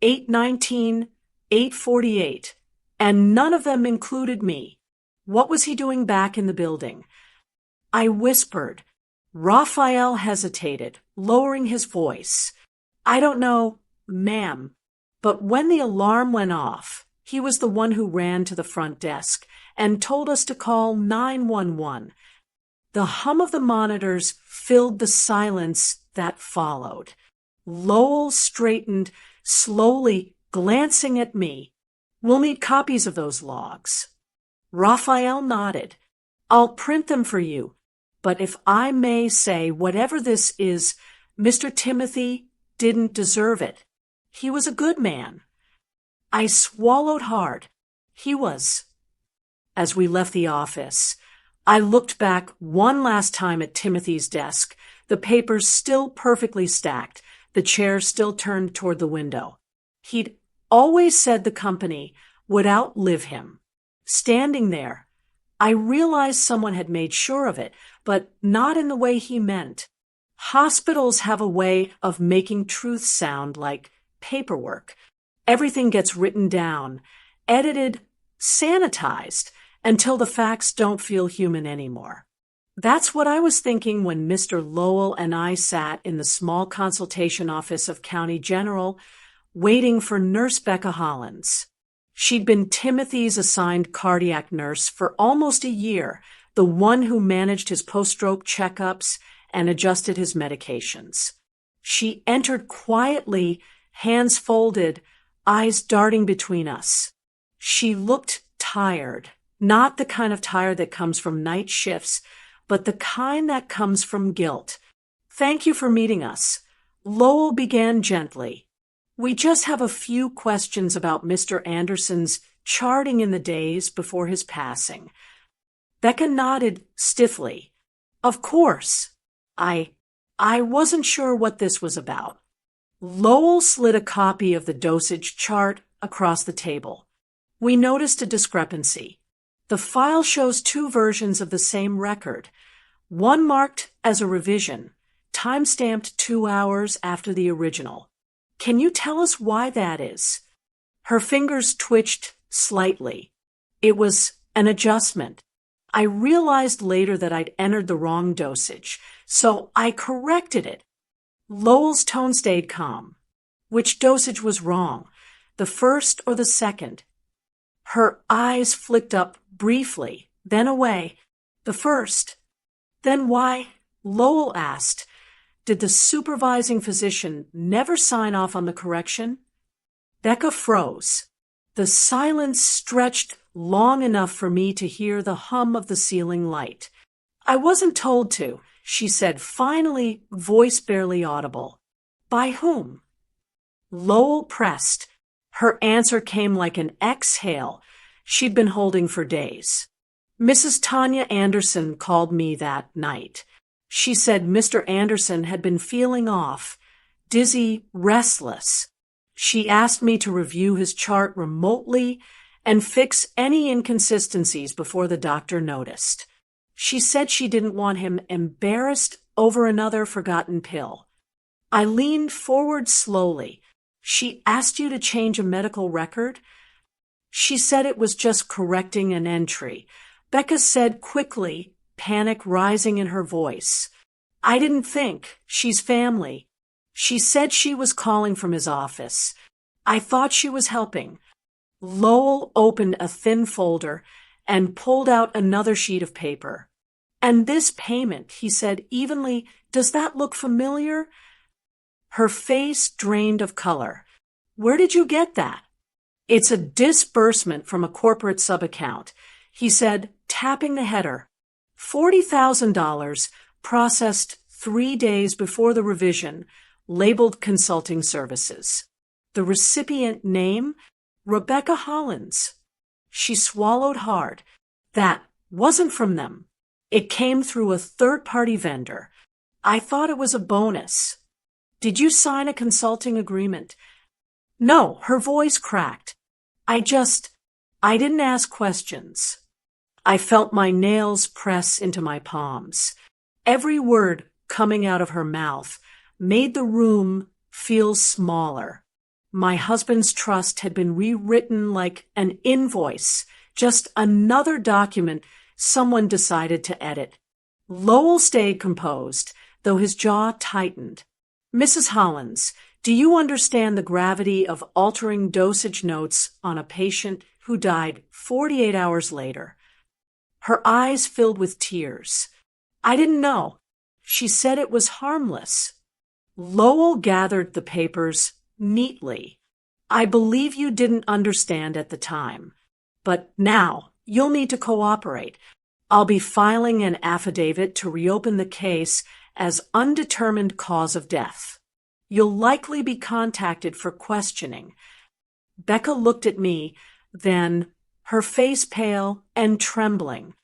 8:19, 8:48, and none of them included me. What was he doing back in the building? I whispered. Raphael hesitated, lowering his voice. I don't know, ma'am. But when the alarm went off, he was the one who ran to the front desk and told us to call 911. The hum of the monitors filled the silence that followed. Lowell straightened, slowly glancing at me. We'll need copies of those logs. Raphael nodded. I'll print them for you. But if I may say, whatever this is, Mr. Timothy didn't deserve it. He was a good man. I swallowed hard. He was. As we left the office, I looked back one last time at Timothy's desk, the papers still perfectly stacked, the chair still turned toward the window. He'd always said the company would outlive him. Standing there, I realized someone had made sure of it, but not in the way he meant. Hospitals have a way of making truth sound like paperwork. Everything gets written down, edited, sanitized, until the facts don't feel human anymore. That's what I was thinking when Mr. Lowell and I sat in the small consultation office of County General, waiting for Nurse Becca Hollins. She'd been Timothy's assigned cardiac nurse for almost a year, the one who managed his post-stroke checkups and adjusted his medications. She entered quietly, hands folded, eyes darting between us. She looked tired, not the kind of tired that comes from night shifts, but the kind that comes from guilt. Thank you for meeting us. Lowell began gently. We just have a few questions about Mr. Anderson's charting in the days before his passing. Becca nodded stiffly. Of course. I wasn't sure what this was about. Lowell slid a copy of the dosage chart across the table. We noticed a discrepancy. The file shows two versions of the same record. One marked as a revision, time-stamped 2 hours after the original. Can you tell us why that is? Her fingers twitched slightly. It was an adjustment. I realized later that I'd entered the wrong dosage, so I corrected it. Lowell's tone stayed calm. Which dosage was wrong, the first or the second? Her eyes flicked up briefly, then away. The first. Then why? Lowell asked. Did the supervising physician never sign off on the correction? Becca froze. The silence stretched long enough for me to hear the hum of the ceiling light. I wasn't told to, she said, finally, voice barely audible. By whom? Lowell pressed. Her answer came like an exhale she'd been holding for days. Mrs. Tanya Anderson called me that night. She said Mr. Anderson had been feeling off, dizzy, restless. She asked me to review his chart remotely and fix any inconsistencies before the doctor noticed. She said she didn't want him embarrassed over another forgotten pill. I leaned forward slowly. She asked you to change a medical record? She said it was just correcting an entry. Becca said quickly, panic rising in her voice. I didn't think. She's family. She said she was calling from his office. I thought she was helping. Lowell opened a thin folder and pulled out another sheet of paper. "And this payment," he said evenly, "does that look familiar?" Her face drained of color. "Where did you get that?" "It's a disbursement from a corporate subaccount," he said, tapping the header. $40,000 processed 3 days before the revision, labeled consulting services. The recipient name? Rebecca Hollins. She swallowed hard. That wasn't from them. It came through a third-party vendor. I thought it was a bonus. "Did you sign a consulting agreement?" "No," her voice cracked. I didn't ask questions." I felt my nails press into my palms. Every word coming out of her mouth made the room feel smaller. My husband's trust had been rewritten like an invoice, just another document someone decided to edit. Lowell stayed composed, though his jaw tightened. "Mrs. Hollins, do you understand the gravity of altering dosage notes on a patient who died 48 hours later?" Her eyes filled with tears. "I didn't know. She said it was harmless." Lowell gathered the papers neatly. "I believe you didn't understand at the time. But now you'll need to cooperate. I'll be filing an affidavit to reopen the case as undetermined cause of death. You'll likely be contacted for questioning." Becca looked at me, then, her face pale and trembling.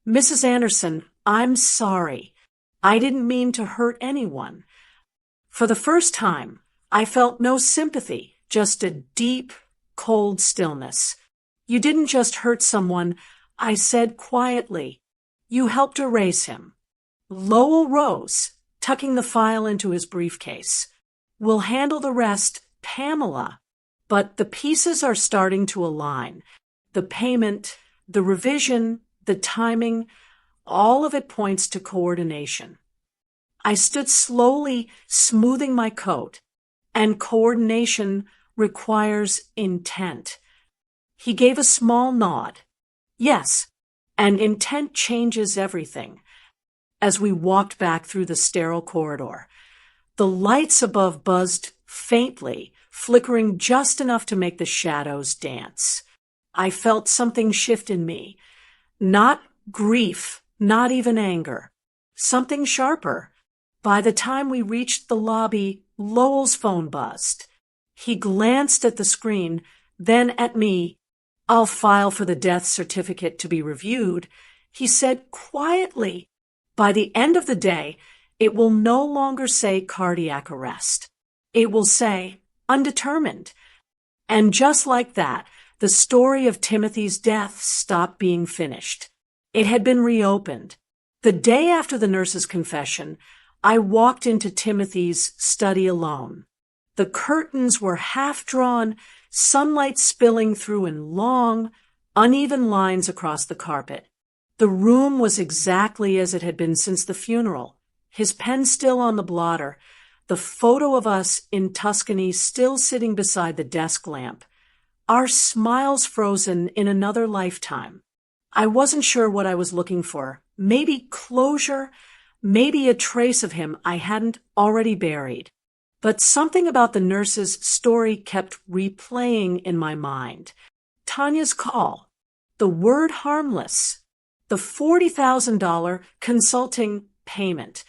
"Mrs. Anderson, I'm sorry. I didn't mean to hurt anyone." For the first time, I felt no sympathy, just a deep, cold stillness. "You didn't just hurt someone," I said quietly. "You helped erase him." Lowell rose, tucking the file into his briefcase. "We'll handle the rest, Pamela." But the pieces are starting to align. The payment, the revision, the timing, all of it points to coordination. I stood slowly smoothing my coat, and coordination requires intent. He gave a small nod. "Yes, and intent changes everything." As we walked back through the sterile corridor, the lights above buzzed faintly, flickering just enough to make the shadows dance. I felt something shift in me. Not grief, not even anger. Something sharper. By the time we reached the lobby, Lowell's phone buzzed. He glanced at the screen, then at me. "I'll file for the death certificate to be reviewed," he said quietly. "By the end of the day, it will no longer say cardiac arrest. It will say undetermined." And just like that, the story of Timothy's death stopped being finished. It had been reopened. The day after the nurse's confession, I walked into Timothy's study alone. The curtains were half drawn, sunlight spilling through in long, uneven lines across the carpet. The room was exactly as it had been since the funeral, his pen still on the blotter, the photo of us in Tuscany still sitting beside the desk lamp, our smiles frozen in another lifetime. I wasn't sure what I was looking for. Maybe closure, maybe a trace of him I hadn't already buried. But something about the nurse's story kept replaying in my mind. Tanya's call, the word harmless, the $40,000 consulting payment.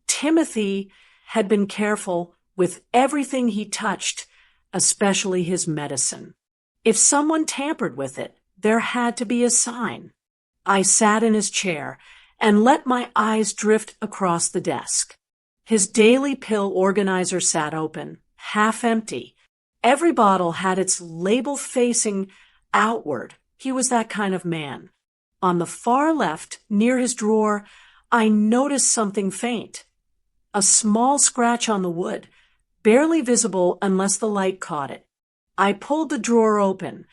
Timothy had been careful with everything he touched, especially his medicine. If someone tampered with it, there had to be a sign. I sat in his chair and let my eyes drift across the desk. His daily pill organizer sat open, half empty. Every bottle had its label facing outward. He was that kind of man. On the far left, near his drawer, I noticed something faint. A small scratch on the wood, barely visible unless the light caught it. I pulled the drawer open,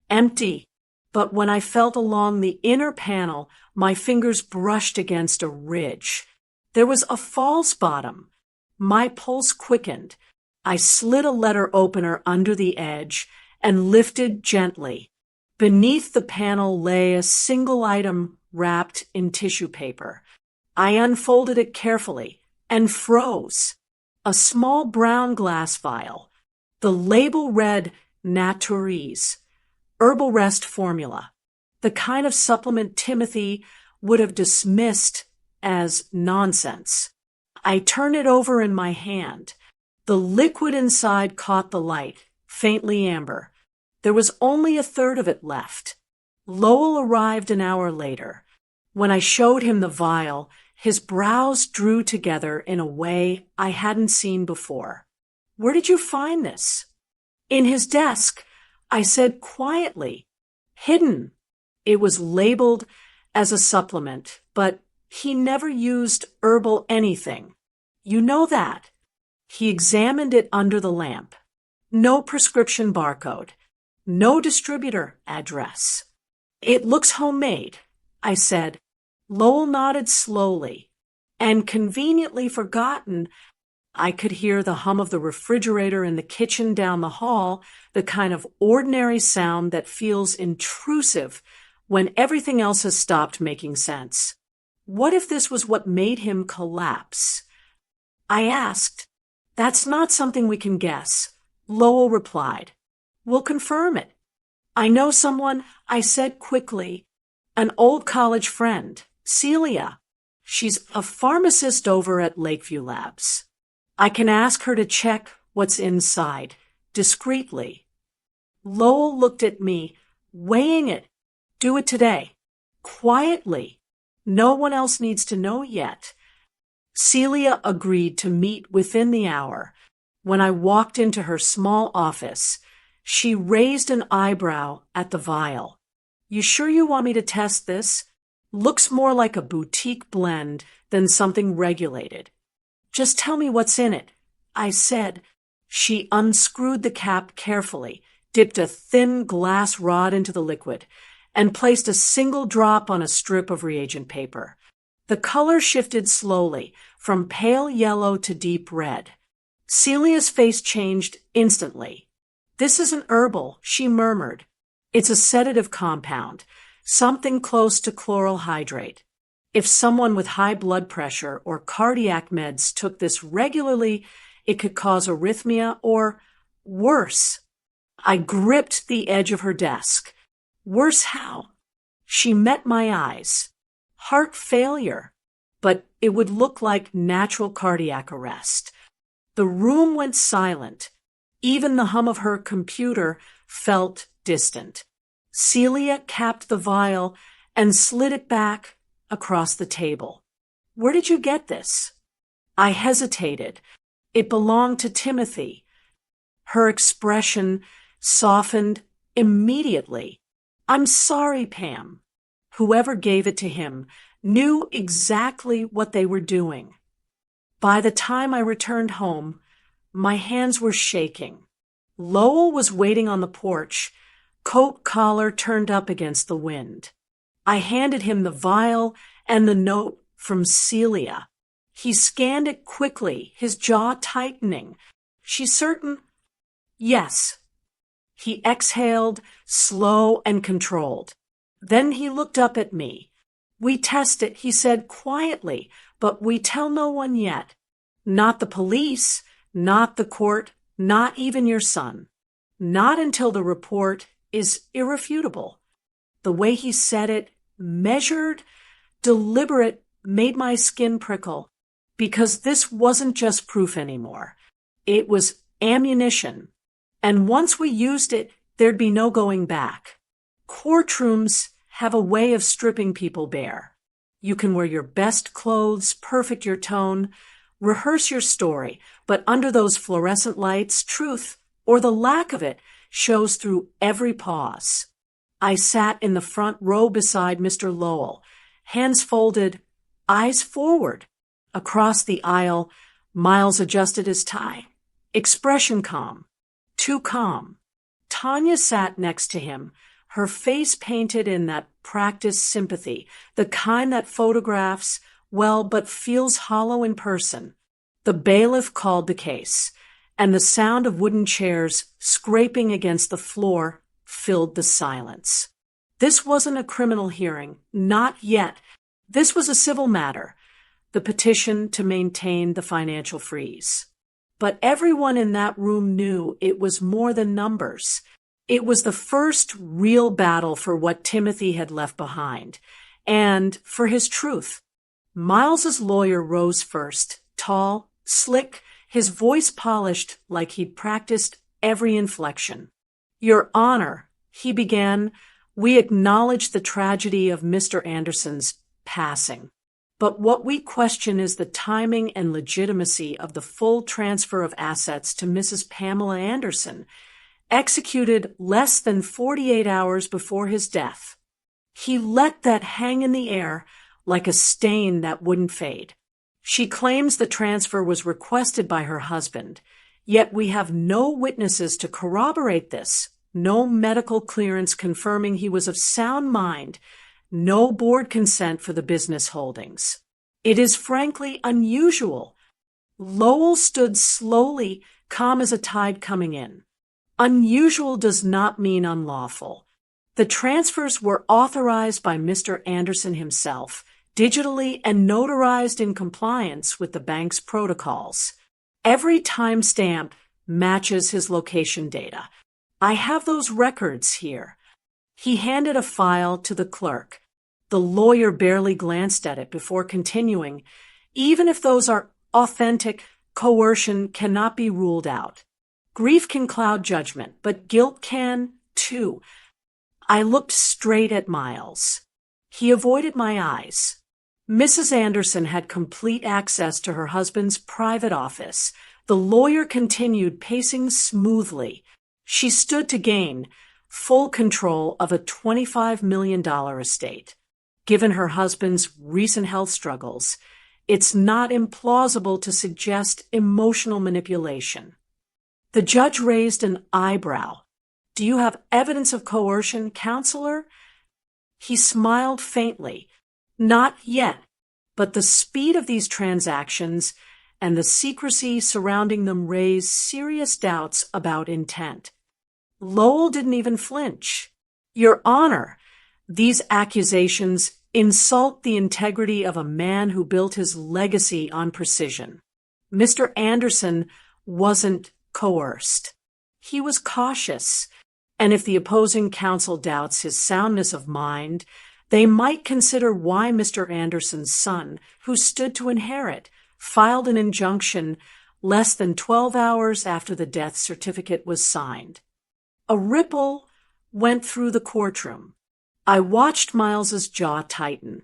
empty, but when I felt along the inner panel, my fingers brushed against a ridge. There was a false bottom. My pulse quickened. I slid a letter opener under the edge and lifted gently. Beneath the panel lay a single item wrapped in tissue paper. I unfolded it carefully and froze. A small brown glass vial. The label read Naturise, Herbal Rest Formula, the kind of supplement Timothy would have dismissed as nonsense. I turned it over in my hand. The liquid inside caught the light, faintly amber. There was only a third of it left. Lowell arrived an hour later. When I showed him the vial, his brows drew together in a way I hadn't seen before. "Where did you find this?" "In his desk," I said quietly. "Hidden." It was labeled as a supplement, but he never used herbal anything. "You know that." He examined it under the lamp. No prescription barcode. No distributor address. "It looks homemade," I said. Lowell nodded slowly. And conveniently forgotten, I could hear the hum of the refrigerator in the kitchen down the hall, the kind of ordinary sound that feels intrusive when everything else has stopped making sense. What if this was what made him collapse? I asked. "That's not something we can guess," Lowell replied. "We'll confirm it." "I know someone," I said quickly. "An old college friend, Celia. She's a pharmacist over at Lakeview Labs. I can ask her to check what's inside, discreetly." Lowell looked at me, weighing it. "Do it today. Quietly. No one else needs to know yet." Celia agreed to meet within the hour. When I walked into her small office, she raised an eyebrow at the vial. "You sure you want me to test this? Looks more like a boutique blend than something regulated." "Just tell me what's in it," I said. She unscrewed the cap carefully, dipped a thin glass rod into the liquid, and placed a single drop on a strip of reagent paper. The color shifted slowly, from pale yellow to deep red. Celia's face changed instantly. "This isn't herbal," she murmured. "It's a sedative compound, something close to chloral hydrate. If someone with high blood pressure or cardiac meds took this regularly, it could cause arrhythmia or worse." I gripped the edge of her desk. "Worse how?" She met my eyes. "Heart failure, but it would look like natural cardiac arrest." The room went silent. Even the hum of her computer felt distant. Celia capped the vial and slid it back across the table. "Where did you get this?" I hesitated. "It belonged to Timothy." Her expression softened immediately. "I'm sorry, Pam." Whoever gave it to him knew exactly what they were doing. By the time I returned home, my hands were shaking. Lowell was waiting on the porch, coat collar turned up against the wind. I handed him the vial and the note from Celia. He scanned it quickly, his jaw tightening. "She's certain?" "Yes." He exhaled, slow and controlled. Then he looked up at me. "We test it," he said quietly, "but we tell no one yet. Not the police, not the court, not even your son. Not until the report is irrefutable." The way he said it, measured, deliberate, made my skin prickle, because this wasn't just proof anymore. It was ammunition. And once we used it, there'd be no going back. Courtrooms have a way of stripping people bare. You can wear your best clothes, perfect your tone, rehearse your story, but under those fluorescent lights, truth, or the lack of it, shows through every pause. I sat in the front row beside Mr. Lowell, hands folded, eyes forward. Across the aisle, Miles adjusted his tie. Expression calm. Too calm. Tanya sat next to him, her face painted in that practiced sympathy, the kind that photographs well but feels hollow in person. The bailiff called the case. and the sound of wooden chairs scraping against the floor filled the silence. This wasn't a criminal hearing, not yet. This was a civil matter, the petition to maintain the financial freeze. But everyone in that room knew it was more than numbers. It was the first real battle for what Timothy had left behind, and for his truth. Miles's lawyer rose first, tall, slick, his voice polished like he'd practiced every inflection. "Your Honor," he began, "we acknowledge the tragedy of Mr. Anderson's passing. But what we question is the timing and legitimacy of the full transfer of assets to Mrs. Pamela Anderson, executed less than 48 hours before his death." He let that hang in the air like a stain that wouldn't fade. "She claims the transfer was requested by her husband, yet we have no witnesses to corroborate this, no medical clearance confirming he was of sound mind, no board consent for the business holdings. It is frankly unusual." Lowell stood slowly, calm as a tide coming in. Unusual does not mean unlawful. The transfers were authorized by Mr. Anderson himself, digitally and notarized in compliance with the bank's protocols. Every timestamp matches his location data. I have those records here. He handed a file to the clerk. The lawyer barely glanced at it before continuing. "Even if those are authentic, coercion cannot be ruled out. Grief can cloud judgment, but guilt can, too." I looked straight at Miles. He avoided my eyes. Mrs. Anderson had complete access to her husband's private office. The lawyer continued, pacing smoothly. She stood to gain full control of a $25 million estate. Given her husband's recent health struggles, it's not implausible to suggest emotional manipulation. The judge raised an eyebrow. "Do you have evidence of coercion, counselor?" He smiled faintly. "Not yet, but the speed of these transactions and the secrecy surrounding them raise serious doubts about intent." Lowell didn't even flinch. "Your Honor, these accusations insult the integrity of a man who built his legacy on precision. Mr. Anderson wasn't coerced. He was cautious, and if the opposing counsel doubts his soundness of mind, they might consider why Mr. Anderson's son, who stood to inherit, filed an injunction less than 12 hours after the death certificate was signed." A ripple went through the courtroom. I watched Miles's jaw tighten.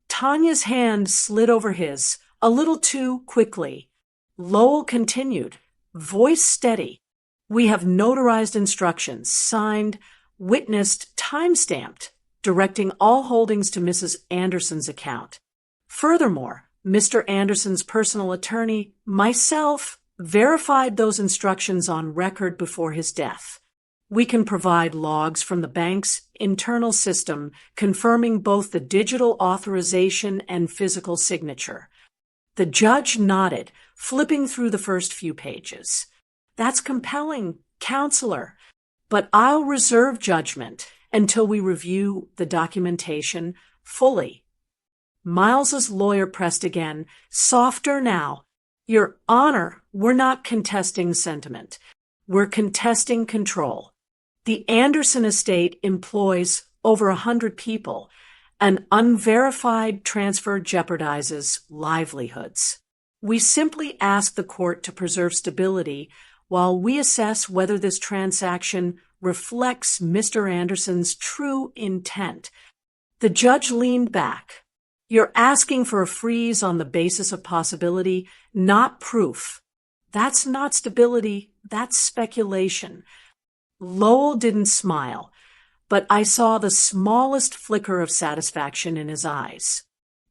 Tanya's hand slid over his, a little too quickly. Lowell continued, voice steady. "We have notarized instructions, signed, witnessed, time-stamped, directing all holdings to Mrs. Anderson's account. Furthermore, Mr. Anderson's personal attorney, myself, verified those instructions on record before his death. We can provide logs from the bank's internal system confirming both the digital authorization and physical signature." The judge nodded, flipping through the first few pages. "That's compelling, counselor, but I'll reserve judgment until we review the documentation fully." Miles's lawyer pressed again, softer now. "Your Honor, we're not contesting sentiment. We're contesting control. The Anderson estate employs over 100 people. An unverified transfer jeopardizes livelihoods. We simply ask the court to preserve stability while we assess whether this transaction reflects Mr. Anderson's true intent." The judge leaned back. "You're asking for a freeze on the basis of possibility, not proof. That's not stability, that's speculation." Lowell didn't smile, but I saw the smallest flicker of satisfaction in his eyes.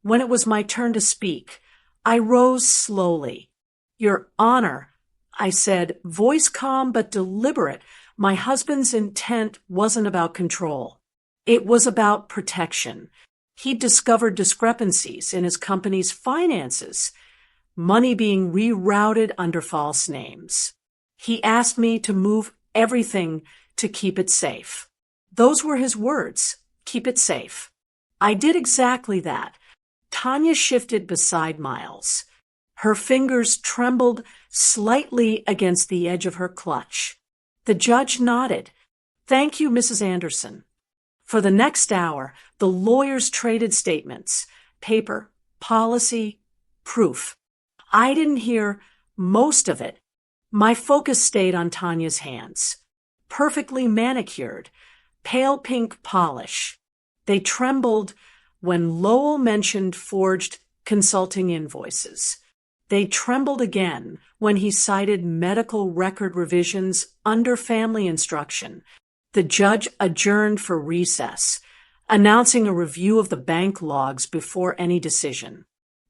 When it was my turn to speak, I rose slowly. "Your Honor," I said, voice calm but deliberate, "my husband's intent wasn't about control. It was about protection. He'd discovered discrepancies in his company's finances, money being rerouted under false names. He asked me to move everything to keep it safe. Those were his words. Keep it safe. I did exactly that. Tanya shifted beside Miles. Her fingers trembled slightly against the edge of her clutch. The judge nodded. Thank you, Mrs. Anderson. For the next hour, the lawyers traded statements, paper, policy, proof. I didn't hear most of it. My focus stayed on Tanya's hands. Perfectly manicured, pale pink polish. They trembled when Lowell mentioned forged consulting invoices. They trembled again when he cited medical record revisions under family instruction. The judge adjourned for recess, announcing a review of the bank logs before any decision.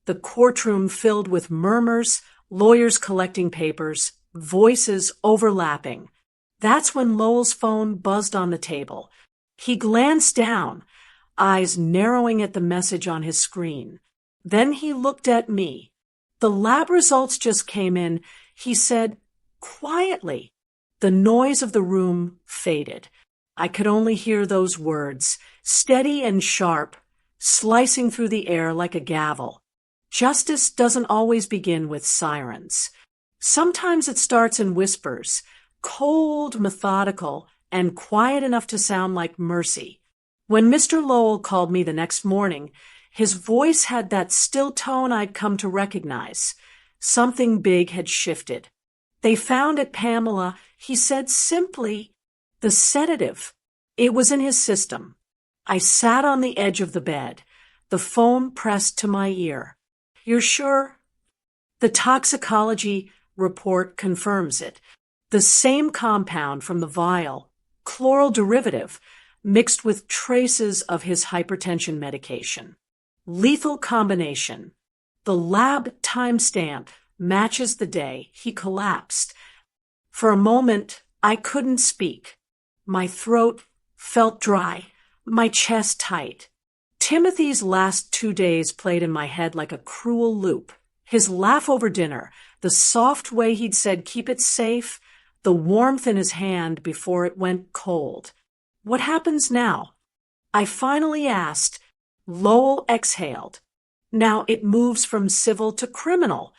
The courtroom filled with murmurs, lawyers collecting papers, voices overlapping. That's when Lowell's phone buzzed on the table. He glanced down, eyes narrowing at the message on his screen. Then he looked at me. The lab results just came in, he said quietly. The noise of the room faded. I could only hear those words, steady and sharp, slicing through the air like a gavel. Justice doesn't always begin with sirens. Sometimes it starts in whispers, cold, methodical, and quiet enough to sound like mercy. When Mr. Lowell called me the next morning, his voice had that still tone I'd come to recognize. Something big had shifted. They found it, Pamela, he said simply, the sedative. It was in his system. I sat on the edge of the bed, the phone pressed to my ear. You're sure? The toxicology report confirms it. The same compound from the vial, chloral derivative, mixed with traces of his hypertension medication. Lethal combination. The lab timestamp matches the day he collapsed. For a moment, I couldn't speak. My throat felt dry, my chest tight. Timothy's last 2 days played in my head like a cruel loop. His laugh over dinner, the soft way he'd said keep it safe, the warmth in his hand before it went cold. What happens now? I finally asked. Lowell exhaled. Now it moves from civil to criminal,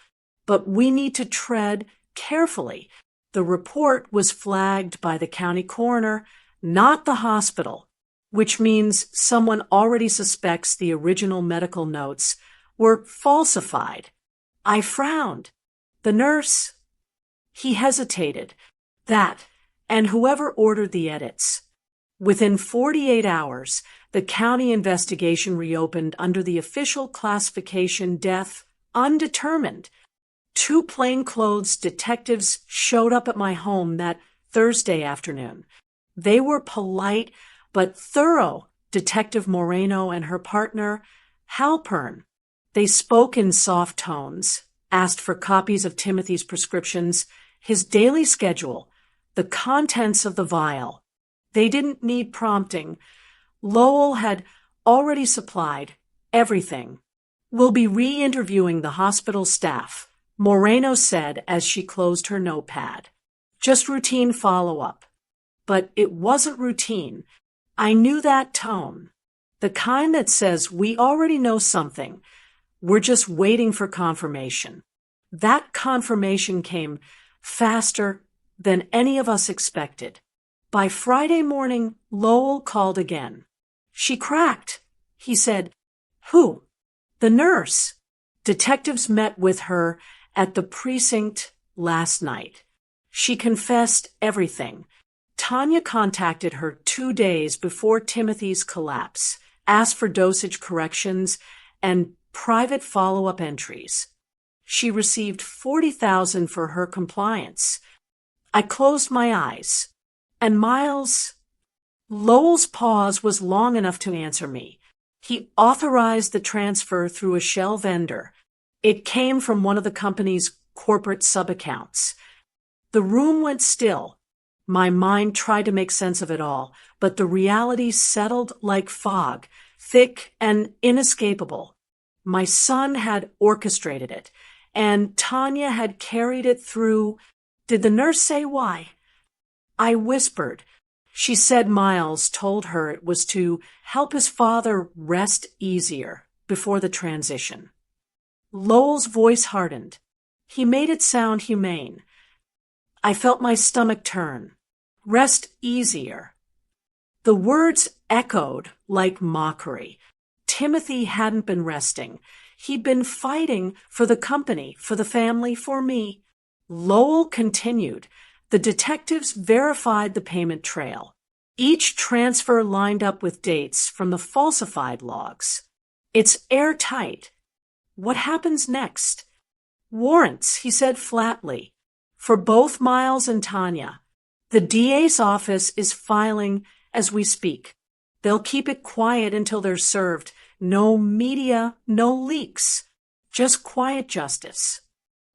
but we need to tread carefully. The report was flagged by the county coroner, not the hospital, which means someone already suspects the original medical notes were falsified. I frowned. The nurse. He hesitated. That, and whoever ordered the edits. Within 48 hours, the county investigation reopened under the official classification death undetermined. 2 plainclothes detectives showed up at my home that Thursday afternoon. They were polite but thorough, Detective Moreno and her partner, Halpern. They spoke in soft tones, asked for copies of Timothy's prescriptions, his daily schedule, the contents of the vial. They didn't need prompting. Lowell had already supplied everything. We'll be re-interviewing the hospital staff, Moreno said as she closed her notepad. Just routine follow-up. But it wasn't routine. I knew that tone. The kind that says we already know something. We're just waiting for confirmation. That confirmation came faster than any of us expected. By Friday morning, Lowell called again. She cracked. He said, "Who?" "The nurse." Detectives met with her at the precinct last night. She confessed everything. Tanya contacted her 2 days before Timothy's collapse, asked for dosage corrections and private follow-up entries. She received $40,000 for her compliance. I closed my eyes. And Miles? Lowell's pause was long enough to answer me. He authorized the transfer through a shell vendor. It came from one of the company's corporate sub-accounts. The room went still. My mind tried to make sense of it all, but the reality settled like fog, thick and inescapable. My son had orchestrated it, and Tanya had carried it through Did the nurse say why? I whispered. She said Miles told her it was to help his father rest easier before the transition. Lowell's voice hardened. He made it sound humane. I felt my stomach turn. Rest easier. The words echoed like mockery. Timothy hadn't been resting. He'd been fighting for the company, for the family, for me. Lowell continued. The detectives verified the payment trail. Each transfer lined up with dates from the falsified logs. It's airtight. What happens next? Warrants, he said flatly, for both Miles and Tanya. The DA's office is filing as we speak. They'll keep it quiet until they're served. No media, no leaks. Just quiet justice.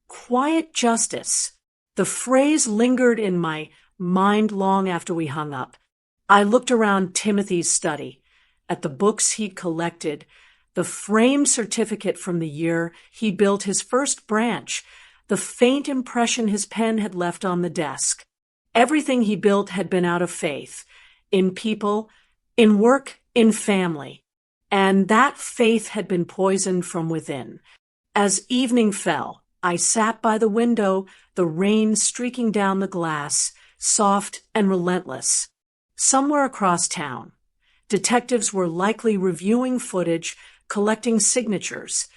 Quiet justice. The phrase lingered in my mind long after we hung up. I looked around Timothy's study, at the books he'd collected, the framed certificate from the year he built his first branch, the faint impression his pen had left on the desk. Everything he built had been out of faith, in people, in work, in family. And that faith had been poisoned from within. As evening fell, I sat by the window, the rain streaking down the glass, soft and relentless. Somewhere across town, detectives were likely reviewing footage, collecting signatures,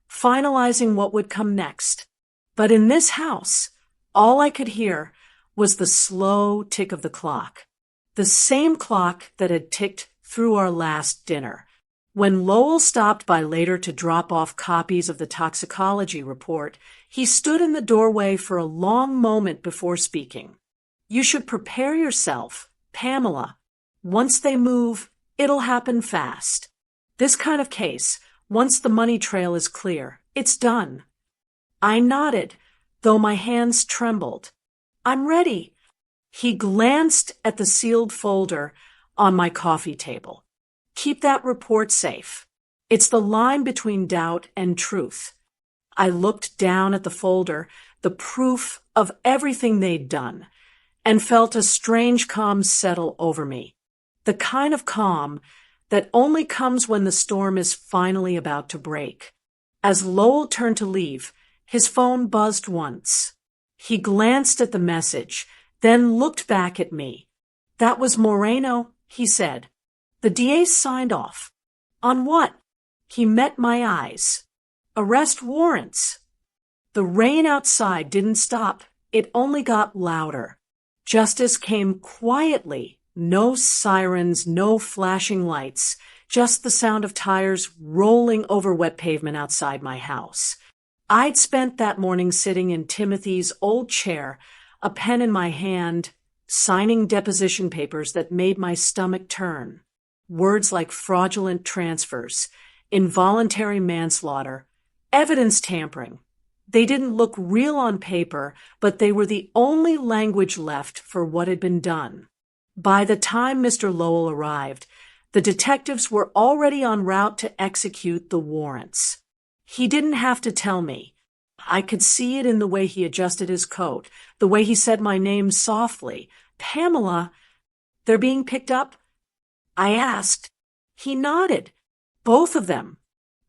finalizing what would come next. But in this house, all I could hear was the slow tick of the clock, the same clock that had ticked through our last dinner. When Lowell stopped by later to drop off copies of the toxicology report, he stood in the doorway for a long moment before speaking. You should prepare yourself, Pamela. Once they move, it'll happen fast. This kind of case, once the money trail is clear, it's done. I nodded, though my hands trembled. I'm ready. He glanced at the sealed folder on my coffee table. Keep that report safe. It's the line between doubt and truth. I looked down at the folder, the proof of everything they'd done, and felt a strange calm settle over me. The kind of calm that only comes when the storm is finally about to break. As Lowell turned to leave, his phone buzzed once. He glanced at the message, then looked back at me. That was Moreno, he said. The DA signed off. On what? He met my eyes. Arrest warrants. The rain outside didn't stop. It only got louder. Justice came quietly. No sirens, no flashing lights, just the sound of tires rolling over wet pavement outside my house. I'd spent that morning sitting in Timothy's old chair, a pen in my hand, signing deposition papers that made my stomach turn. Words like fraudulent transfers, involuntary manslaughter, evidence tampering. They didn't look real on paper, but they were the only language left for what had been done. By the time Mr. Lowell arrived, the detectives were already en route to execute the warrants. He didn't have to tell me. I could see it in the way he adjusted his coat, the way he said my name softly. Pamela, they're being picked up? I asked. He nodded. Both of them.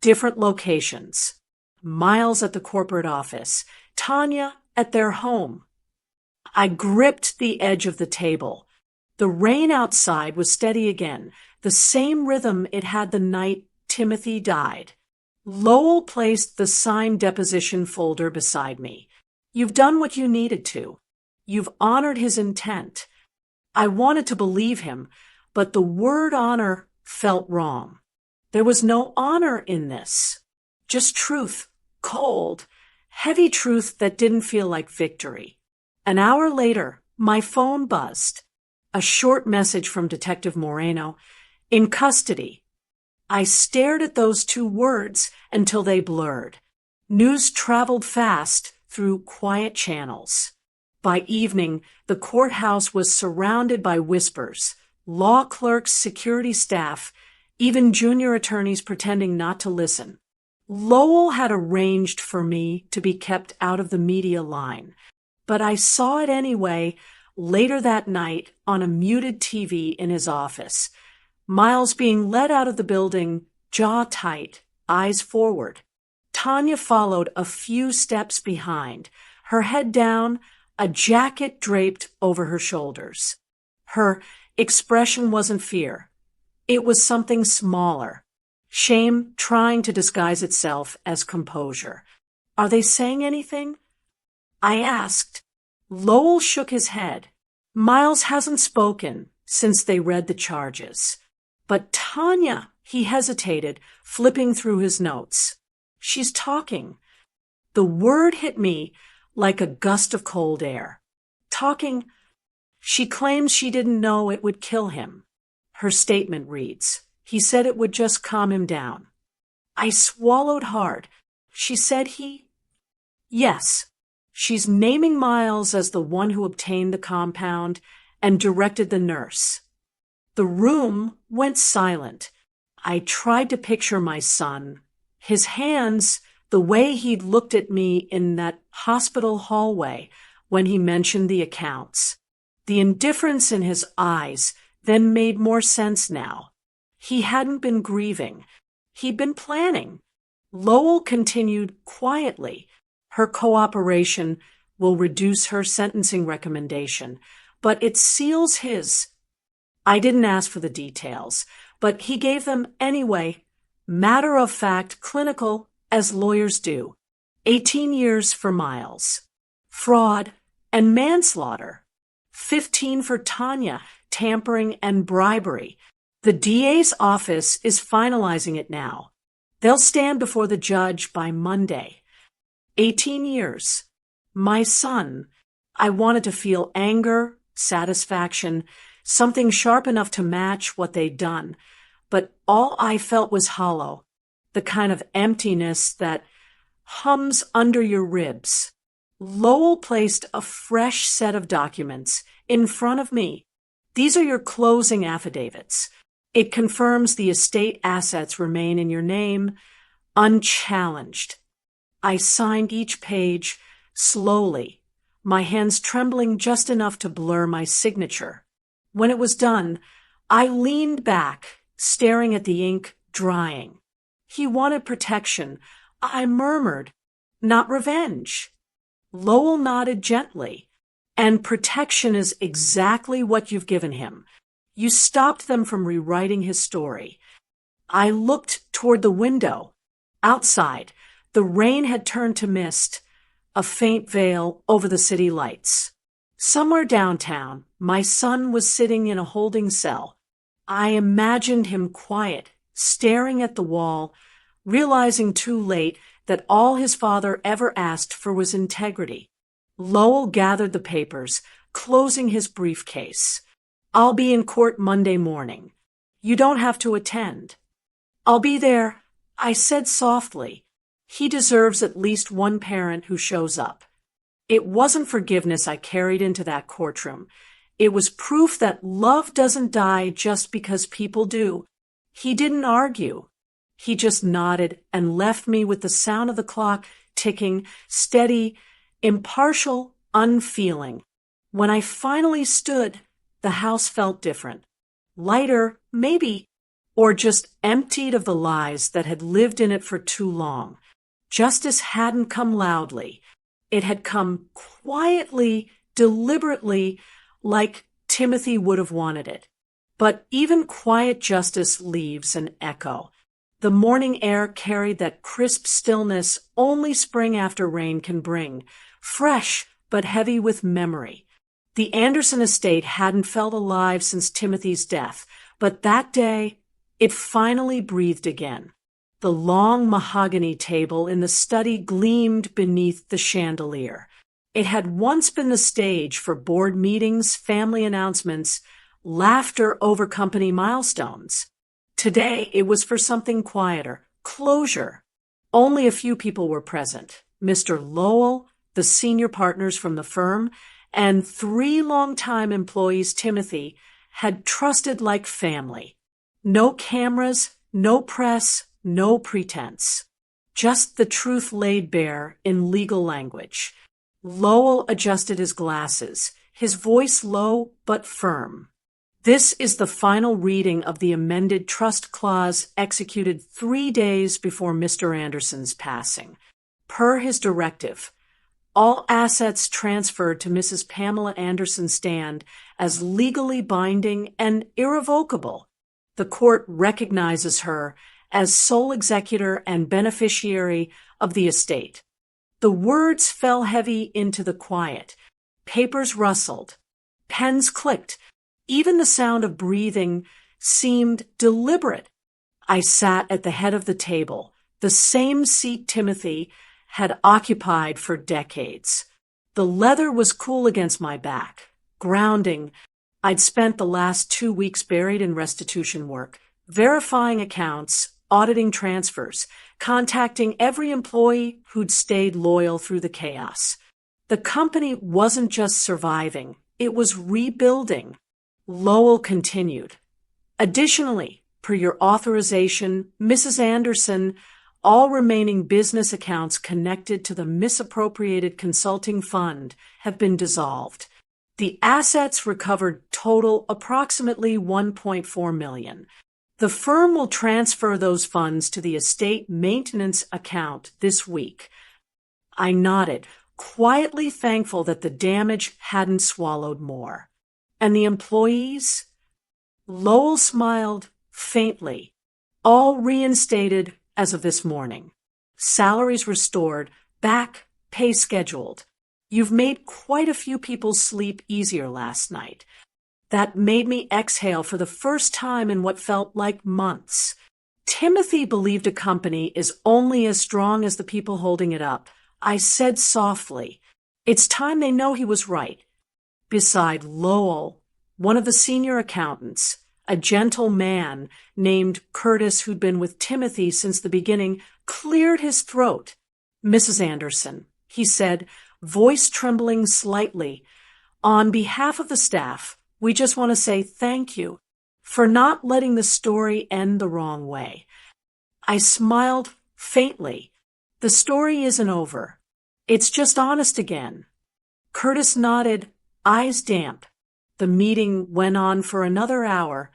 Different locations. Miles at the corporate office. Tanya at their home. I gripped the edge of the table. The rain outside was steady again, the same rhythm it had the night Timothy died. Lowell placed the signed deposition folder beside me. You've done what you needed to. You've honored his intent. I wanted to believe him, but the word honor felt wrong. There was no honor in this. Just truth, cold, heavy truth that didn't feel like victory. An hour later, my phone buzzed. A short message from Detective Moreno. In custody. I stared at those two words until they blurred. News traveled fast through quiet channels. By evening, the courthouse was surrounded by whispers. Law clerks, security staff, even junior attorneys pretending not to listen. Lowell had arranged for me to be kept out of the media line. but I saw it anyway later that night on a muted TV in his office. Miles being led out of the building, jaw tight, eyes forward. Tanya followed a few steps behind, her head down, a jacket draped over her shoulders. Her expression wasn't fear. It was something smaller. Shame trying to disguise itself as composure. Are they saying anything? I asked. Lowell shook his head. Miles hasn't spoken since they read the charges. But Tanya, he hesitated, flipping through his notes. She's talking. The word hit me like a gust of cold air. Talking. She claims she didn't know it would kill him. Her statement reads, he said it would just calm him down. I swallowed hard. She said he? Yes. She's naming Miles as the one who obtained the compound and directed the nurse. The room went silent. I tried to picture my son, his hands, the way he'd looked at me in that hospital hallway when he mentioned the accounts. The indifference in his eyes then made more sense now. He hadn't been grieving. He'd been planning. Lowell continued quietly. Her cooperation will reduce her sentencing recommendation, but it seals his. I didn't ask for the details, but he gave them anyway. Matter of fact, clinical, as lawyers do. 18 years for Miles. Fraud and manslaughter. 15 for Tanya, tampering and bribery. The DA's office is finalizing it now. They'll stand before the judge by Monday. 18 years. My son. I wanted to feel anger, satisfaction, something sharp enough to match what they'd done. But all I felt was hollow, the kind of emptiness that hums under your ribs. Lowell placed a fresh set of documents in front of me. These are your closing affidavits. It confirms the estate assets remain in your name, unchallenged. I signed each page slowly, my hands trembling just enough to blur my signature. When it was done, I leaned back, staring at the ink drying. He wanted protection. I murmured, not revenge. Lowell nodded gently. And protection is exactly what you've given him. You stopped them from rewriting his story. I looked toward the window. Outside, the rain had turned to mist, a faint veil over the city lights. Somewhere downtown, my son was sitting in a holding cell. I imagined him quiet, staring at the wall, realizing too late that all his father ever asked for was integrity. Lowell gathered the papers, closing his briefcase. I'll be in court Monday morning. You don't have to attend. I'll be there, I said softly. He deserves at least one parent who shows up. It wasn't forgiveness I carried into that courtroom. It was proof that love doesn't die just because people do. He didn't argue. He just nodded and left me with the sound of the clock ticking, steady, impartial, unfeeling. When I finally stood, the house felt different. Lighter, maybe, or just emptied of the lies that had lived in it for too long. Justice hadn't come loudly. It had come quietly, deliberately, like Timothy would have wanted it. But even quiet justice leaves an echo. The morning air carried that crisp stillness only spring after rain can bring, fresh but heavy with memory. The Anderson estate hadn't felt alive since Timothy's death, but that day it finally breathed again. The long mahogany table in the study gleamed beneath the chandelier. It had once been the stage for board meetings, family announcements, laughter over company milestones. Today it was for something quieter, closure. Only a few people were present. Mr. Lowell, the senior partners from the firm, and 3 longtime employees Timothy had trusted like family. No cameras, no press, no pretense. Just the truth laid bare in legal language. Lowell adjusted his glasses, his voice low but firm. This is the final reading of the amended trust clause executed 3 days before Mr. Anderson's passing. Per his directive, all assets transferred to Mrs. Pamela Anderson stand as legally binding and irrevocable. The court recognizes her as sole executor and beneficiary of the estate. The words fell heavy into the quiet. Papers rustled. Pens clicked. Even the sound of breathing seemed deliberate. I sat at the head of the table, the same seat Timothy had occupied for decades. The leather was cool against my back, grounding. I'd spent the last 2 weeks buried in restitution work, verifying accounts, auditing transfers, contacting every employee who'd stayed loyal through the chaos. The company wasn't just surviving, it was rebuilding. Lowell continued. Additionally, per your authorization, Mrs. Anderson, all remaining business accounts connected to the misappropriated consulting fund have been dissolved. The assets recovered total approximately $1.4 million. The firm will transfer those funds to the estate maintenance account this week. I nodded, quietly thankful that the damage hadn't swallowed more. And the employees? Lowell smiled faintly. All reinstated as of this morning. Salaries restored, back pay scheduled. You've made quite a few people sleep easier last night. That made me exhale for the first time in what felt like months. Timothy believed a company is only as strong as the people holding it up. I said softly, it's time they know he was right. Beside Lowell, one of the senior accountants, a gentle man named Curtis who'd been with Timothy since the beginning, cleared his throat. Mrs. Anderson, he said, voice trembling slightly, on behalf of the staff, we just want to say thank you for not letting the story end the wrong way. I smiled faintly. The story isn't over. It's just honest again. Curtis nodded, eyes damp. The meeting went on for another hour,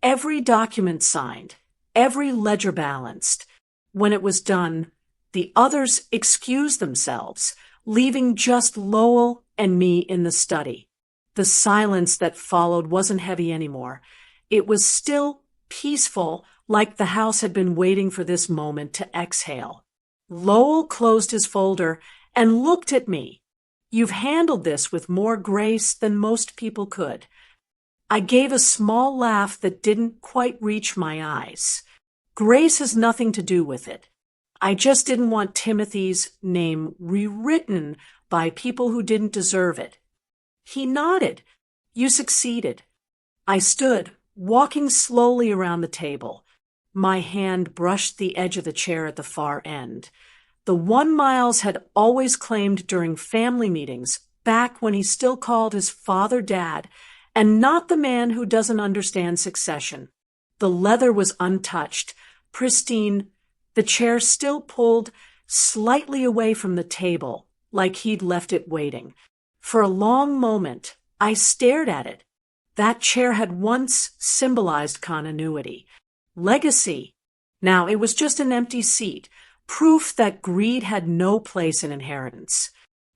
every document signed, every ledger balanced. When it was done, the others excused themselves, leaving just Lowell and me in the study. The silence that followed wasn't heavy anymore. It was still peaceful, like the house had been waiting for this moment to exhale. Lowell closed his folder and looked at me. You've handled this with more grace than most people could. I gave a small laugh that didn't quite reach my eyes. Grace has nothing to do with it. I just didn't want Timothy's name rewritten by people who didn't deserve it. He nodded. You succeeded. I stood, walking slowly around the table. My hand brushed the edge of the chair at the far end. The one Miles had always claimed during family meetings, back when he still called his father Dad, and not the man who doesn't understand succession. The leather was untouched, pristine, the chair still pulled slightly away from the table, like he'd left it waiting. For a long moment, I stared at it. That chair had once symbolized continuity, legacy. Now it was just an empty seat, proof that greed had no place in inheritance.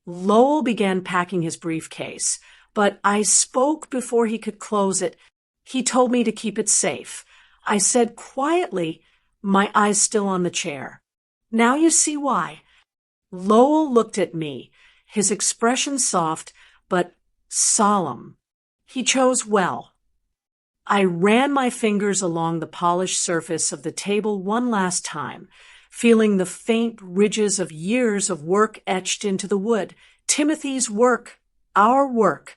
Lowell began packing his briefcase, but I spoke before he could close it. He told me to keep it safe. I said quietly, my eyes still on the chair. Now you see why. Lowell looked at me, his expression soft but solemn. He chose well. I ran my fingers along the polished surface of the table one last time, feeling the faint ridges of years of work etched into the wood. Timothy's work, our work.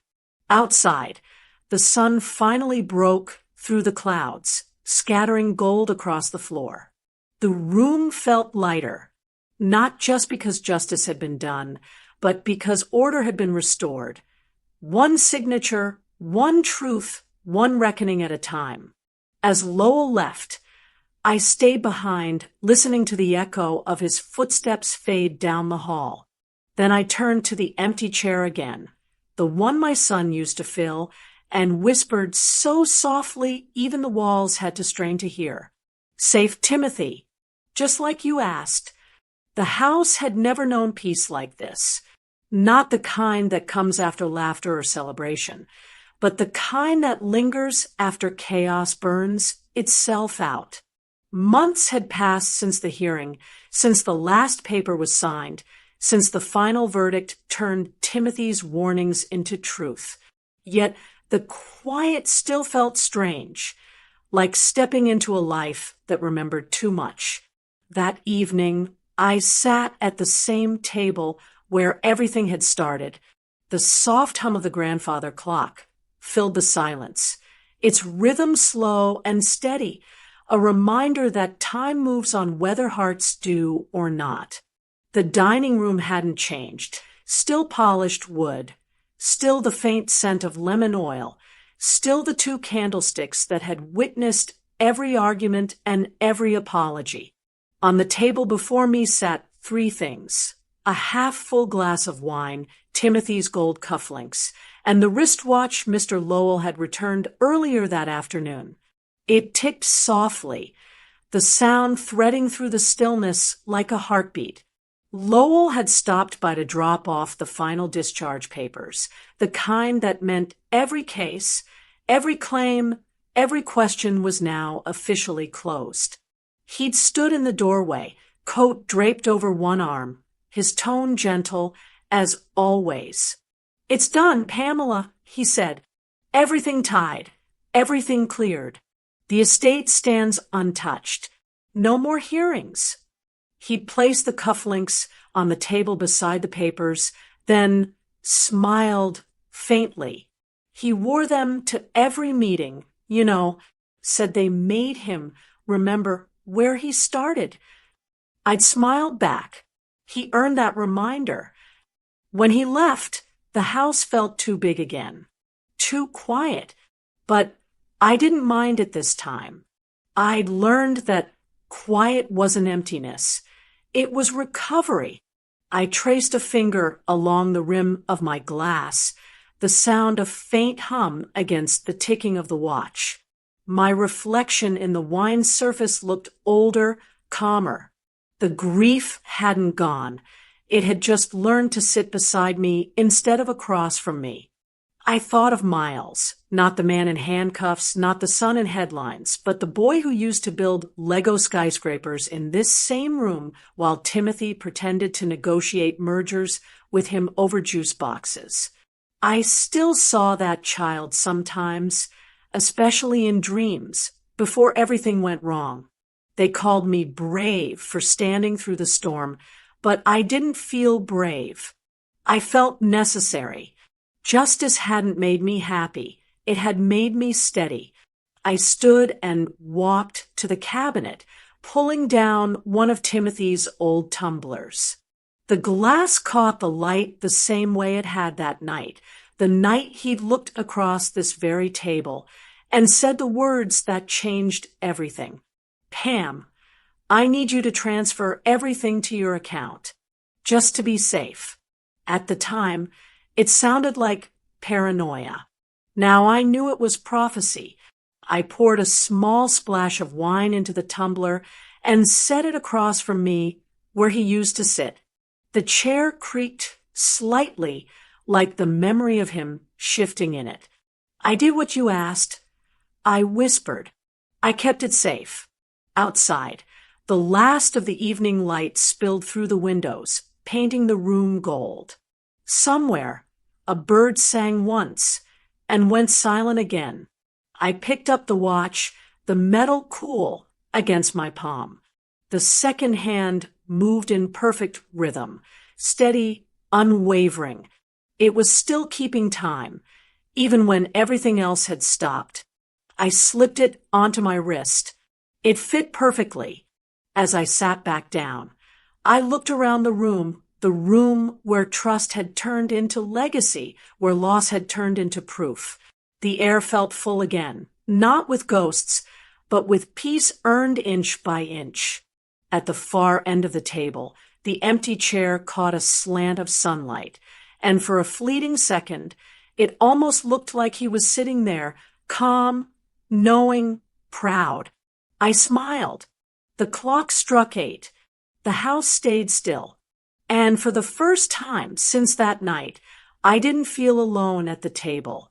Outside, the sun finally broke through the clouds, scattering gold across the floor. The room felt lighter, not just because justice had been done, but because order had been restored. One signature, one truth, one reckoning at a time. As Lowell left, I stayed behind, listening to the echo of his footsteps fade down the hall. Then I turned to the empty chair again, the one my son used to fill, and whispered so softly even the walls had to strain to hear. "Safe Timothy, just like you asked." The house had never known peace like this. Not the kind that comes after laughter or celebration, but the kind that lingers after chaos burns itself out. Months had passed since the hearing, since the last paper was signed, since the final verdict turned Timothy's warnings into truth. Yet the quiet still felt strange, like stepping into a life that remembered too much. That evening, I sat at the same table where everything had started. The soft hum of the grandfather clock filled the silence, its rhythm slow and steady, a reminder that time moves on whether hearts do or not. The dining room hadn't changed, still polished wood, still the faint scent of lemon oil, still the two candlesticks that had witnessed every argument and every apology. On the table before me sat three things: a half-full glass of wine, Timothy's gold cufflinks, and the wristwatch Mr. Lowell had returned earlier that afternoon. It ticked softly, the sound threading through the stillness like a heartbeat. Lowell had stopped by to drop off the final discharge papers, the kind that meant every case, every claim, every question was now officially closed. He'd stood in the doorway, coat draped over one arm, his tone gentle, as always. "It's done, Pamela," he said. "Everything tied, everything cleared. The estate stands untouched. No more hearings." He'd placed the cufflinks on the table beside the papers, then smiled faintly. He wore them to every meeting, said they made him remember where he started. I'd smiled back. He earned that reminder. When he left, the house felt too big again, too quiet, but I didn't mind it this time. I'd learned that quiet wasn't emptiness. It was recovery. I traced a finger along the rim of my glass, the sound of faint hum against the ticking of the watch. My reflection in the wine surface looked older, calmer. The grief hadn't gone. It had just learned to sit beside me instead of across from me. I thought of Miles, not the man in handcuffs, not the son in headlines, but the boy who used to build Lego skyscrapers in this same room while Timothy pretended to negotiate mergers with him over juice boxes. I still saw that child sometimes, especially in dreams, before everything went wrong. They called me brave for standing through the storm, but I didn't feel brave. I felt necessary. Justice hadn't made me happy. It had made me steady. I stood and walked to the cabinet, pulling down one of Timothy's old tumblers. The glass caught the light the same way it had that night, the night he'd looked across this very table and said the words that changed everything. "Pam, I need you to transfer everything to your account, just to be safe." At the time, it sounded like paranoia. Now I knew it was prophecy. I poured a small splash of wine into the tumbler and set it across from me where he used to sit. The chair creaked slightly, like the memory of him shifting in it. "I did what you asked." I whispered. I kept it safe. Outside, the last of the evening light spilled through the windows, painting the room gold. Somewhere, a bird sang once and went silent again. I picked up the watch, the metal cool against my palm. The second hand moved in perfect rhythm, steady, unwavering. It was still keeping time, even when everything else had stopped. I slipped it onto my wrist. It fit perfectly. As I sat back down, I looked around the room where trust had turned into legacy, where loss had turned into proof. The air felt full again, not with ghosts, but with peace earned inch by inch. At the far end of the table, The empty chair caught a slant of sunlight, and for a fleeting second, it almost looked like he was sitting there, calm, knowing, proud. I smiled. The clock struck 8. The house stayed still. And for the first time since that night, I didn't feel alone at the table.